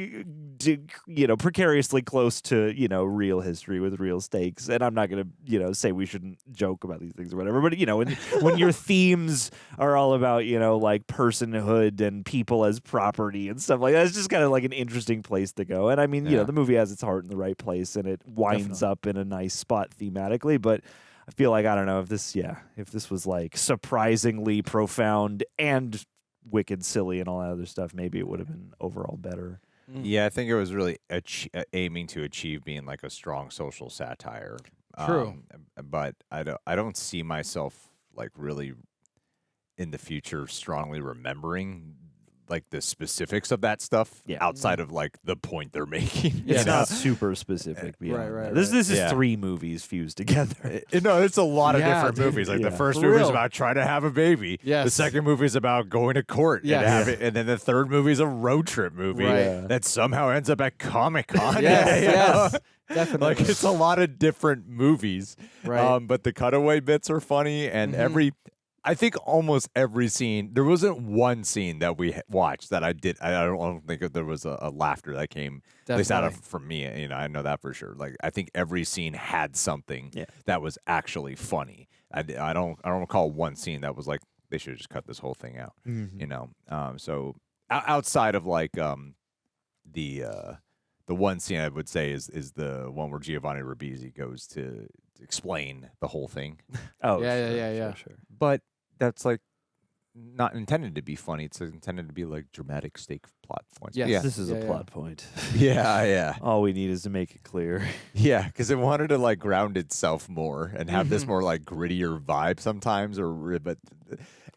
you know, precariously close to, you know, real history with real stakes. And I'm not going to, you know, say we shouldn't joke about these things or whatever. But, you know, when your themes are all about, you know, like personhood and people as property and stuff like that, it's just kind of like an interesting place to go. And I mean, you know, the movie has its heart in the right place and it winds up in a nice spot thematically. But I feel like, I don't know, if this was like surprisingly profound and wicked silly and all that other stuff, maybe it would have been overall better. Yeah, I think it was really aiming to achieve being like a strong social satire. True. But I don't see myself like really in the future strongly remembering like the specifics of that stuff outside of like the point they're making. It's not super specific. Right. This is 3 movies fused together. No, it's a lot of different movies. Like the first movie is about trying to have a baby. Yes. The second movie is about going to court. And then the third movie is a road trip movie that somehow ends up at Comic-Con. Yes. Definitely. Like it's a lot of different movies. Right. But the cutaway bits are funny and I think almost every scene, there wasn't one scene that we watched that I don't think there was a laughter that came, at least out of from me. You know, I know that for sure. Like, I think every scene had something that was actually funny. I don't recall one scene that was like, they should have just cut this whole thing out, you know? So outside of like the one scene I would say is the one where Giovanni Ribisi goes to explain the whole thing. Sure. But that's like not intended to be funny. It's intended to be like dramatic stake plot points. Yes, this is a plot point. Yeah. All we need is to make it clear. Yeah, because it wanted to like ground itself more and have this more like grittier vibe sometimes,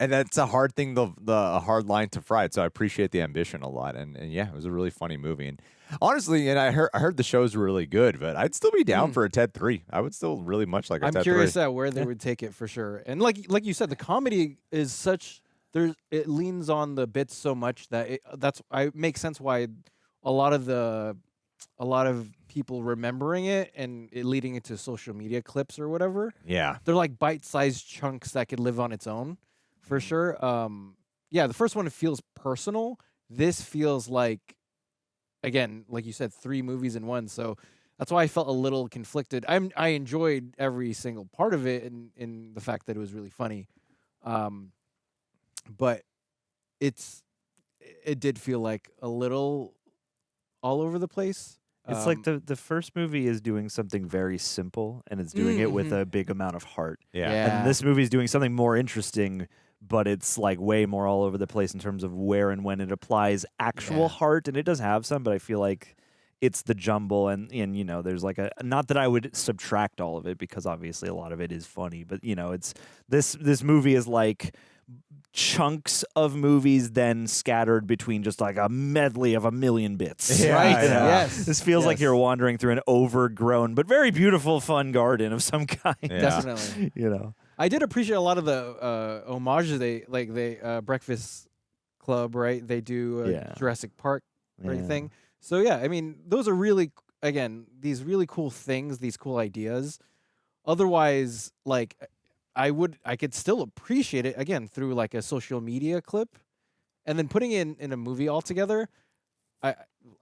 and that's a hard thing, the hard line to fry. So I appreciate the ambition a lot, and yeah, it was a really funny movie. And honestly, and I heard the show's really good, but I'd still be down for a Ted 3. I would still really much like a Ted 3. I'm curious at where they would take it for sure. And like you said, the comedy is such it leans on the bits so much that it makes sense why a lot of people remembering it and it leading into social media clips or whatever. Yeah. They're like bite-sized chunks that could live on its own for sure. The first one, it feels personal. This feels like, again, like you said, 3 movies in one. So that's why I felt a little conflicted. I enjoyed every single part of it in the fact that it was really funny. But it did feel like a little all over the place. It's like the first movie is doing something very simple, and it's doing it with a big amount of heart. Yeah. And this movie is doing something more interesting, but it's like way more all over the place in terms of where and when it applies actual heart. And it does have some, but I feel like it's the jumble, and you know, there's like not that I would subtract all of it because obviously a lot of it is funny, but you know, it's this movie is like chunks of movies then scattered between just like a medley of a million bits. Yeah, right? yes. This feels like you're wandering through an overgrown but very beautiful, fun garden of some kind. Yeah. Definitely. You know, I did appreciate a lot of the homages. Breakfast Club, right? They do Jurassic Park thing. So yeah, I mean, those are really, again, these really cool things, these cool ideas. Otherwise, like, I could still appreciate it again through like a social media clip, and then putting it in a movie altogether.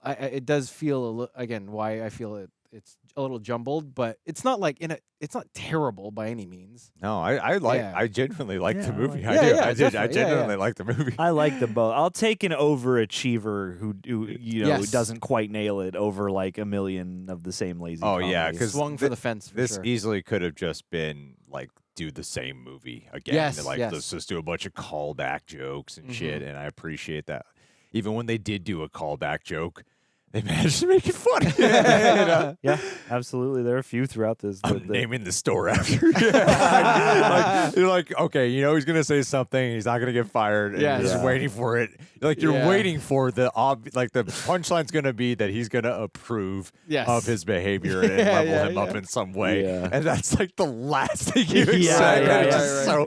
It does feel again why I feel it's a little jumbled, but it's not like it's not terrible by any means. No, I genuinely like the movie. I genuinely like the movie. I like them both. I'll take an overachiever who doesn't quite nail it over like a million of the same lazy. Yeah, because swung for the fence. This easily could have just been like do the same movie again. Yes, let's just do a bunch of callback jokes and shit. And I appreciate that. Even when they did do a callback joke, they managed to make it funny. Yeah, absolutely. There are a few throughout this. I'm naming the store after. You're like, okay, he's gonna say something. He's not gonna get fired. And you're just waiting for it. You're waiting for the the punchline's gonna be that he's gonna approve of his behavior and level him up in some way. Yeah. And that's like the last thing you expect. How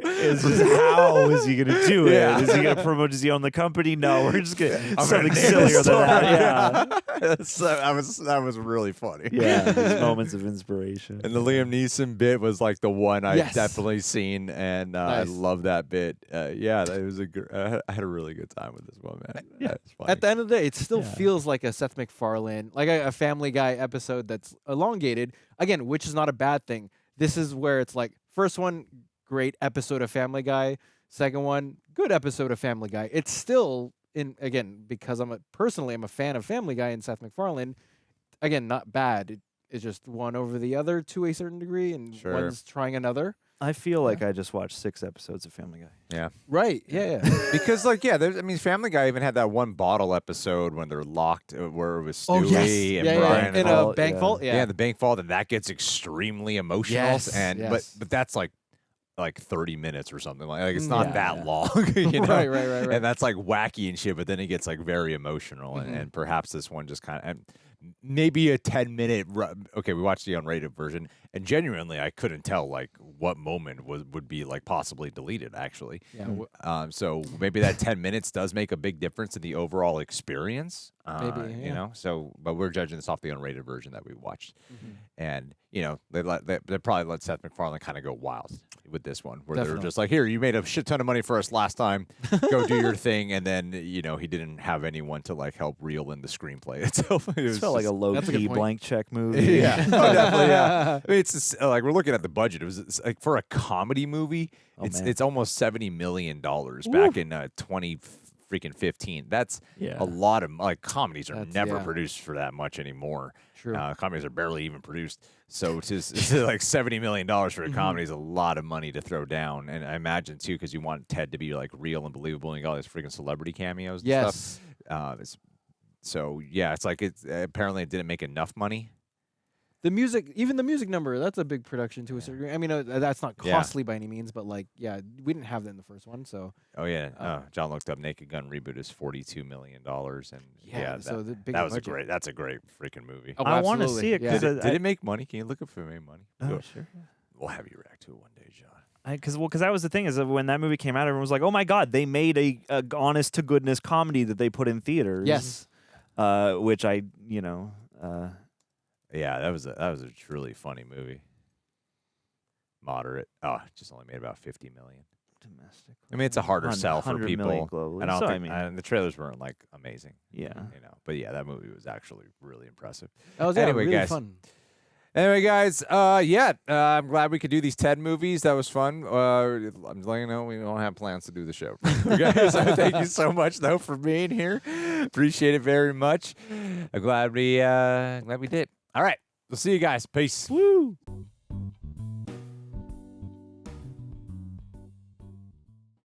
is he gonna do it? Is he gonna promote? Does he own the company? No, we're just gonna something sillier than that. Yeah. That was really funny. Yeah, these moments of inspiration. And the Liam Neeson bit was like the one I've definitely seen, and I love that bit. That was I had a really good time with this one, man. Yeah. At the end of the day, it still feels like a Seth MacFarlane, like a Family Guy episode that's elongated. Again, which is not a bad thing. This is where it's like first one, great episode of Family Guy. Second one, good episode of Family Guy. It's still because I'm a fan of Family Guy and Seth MacFarlane. Again, not bad. It's just one over the other to a certain degree, and one's trying another. I feel like I just watched 6 episodes of Family Guy. Yeah. Right. Yeah. Because Family Guy even had that one bottle episode when they're locked, where it was Stewie and Brian in a bank vault. Yeah, the bank vault, and that gets extremely emotional. Yes. But that's like 30 minutes or something like it's not that long, Right. And that's like wacky and shit, but then it gets like very emotional, and perhaps this one just kind of maybe a 10-minute. Okay, we watched the unrated version, and genuinely, I couldn't tell like what moment would be like possibly deleted. Actually, so maybe that 10 minutes does make a big difference in the overall experience. Maybe, So, but we're judging this off the unrated version that we watched, and they probably let Seth MacFarlane kind of go wild with this one, where they were just like, "Here, you made a shit ton of money for us last time. Go do your thing." And then he didn't have anyone to like help reel in the screenplay itself. It felt like a low-key blank check movie. Yeah, definitely. Yeah, I mean, it's just, like we're looking at the budget. It's like for a comedy movie, it's almost $70 million back in 2015. That's a lot of comedies are never produced for that much anymore. True. Comedies are barely even produced. So it's like $70 million for a comedy is a lot of money to throw down. And I imagine too, because you want Ted to be like real and believable, and you got all these freaking celebrity cameos and stuff. So it's like apparently it didn't make enough money. The music number, that's a big production to a certain degree. I mean, that's not costly by any means, but we didn't have that in the first one, so. Oh yeah, John looked up Naked Gun reboot is $42 million, and so that's a great freaking movie. Oh, I want to see it because did it make money? Can you look up if it made money? Oh, sure. We'll have you react to it one day, John. Because that was the thing is that when that movie came out, everyone was like, "Oh my god, they made a honest to goodness comedy that they put in theaters." Yes, which yeah, that was a truly funny movie. Moderate. Oh, it just only made about $50 million domestic. I mean, it's a harder sell for people. Globally. And I don't think, and the trailers weren't like amazing. Yeah, but yeah, that movie was actually really impressive. That was anyway, really guys. fun. Anyway, guys, I'm glad we could do these Ted movies. That was fun. I'm letting you know we don't have plans to do the show. Guys, thank you so much though for being here. Appreciate it very much. I'm glad we did. All right, we'll see you guys. Peace. Woo.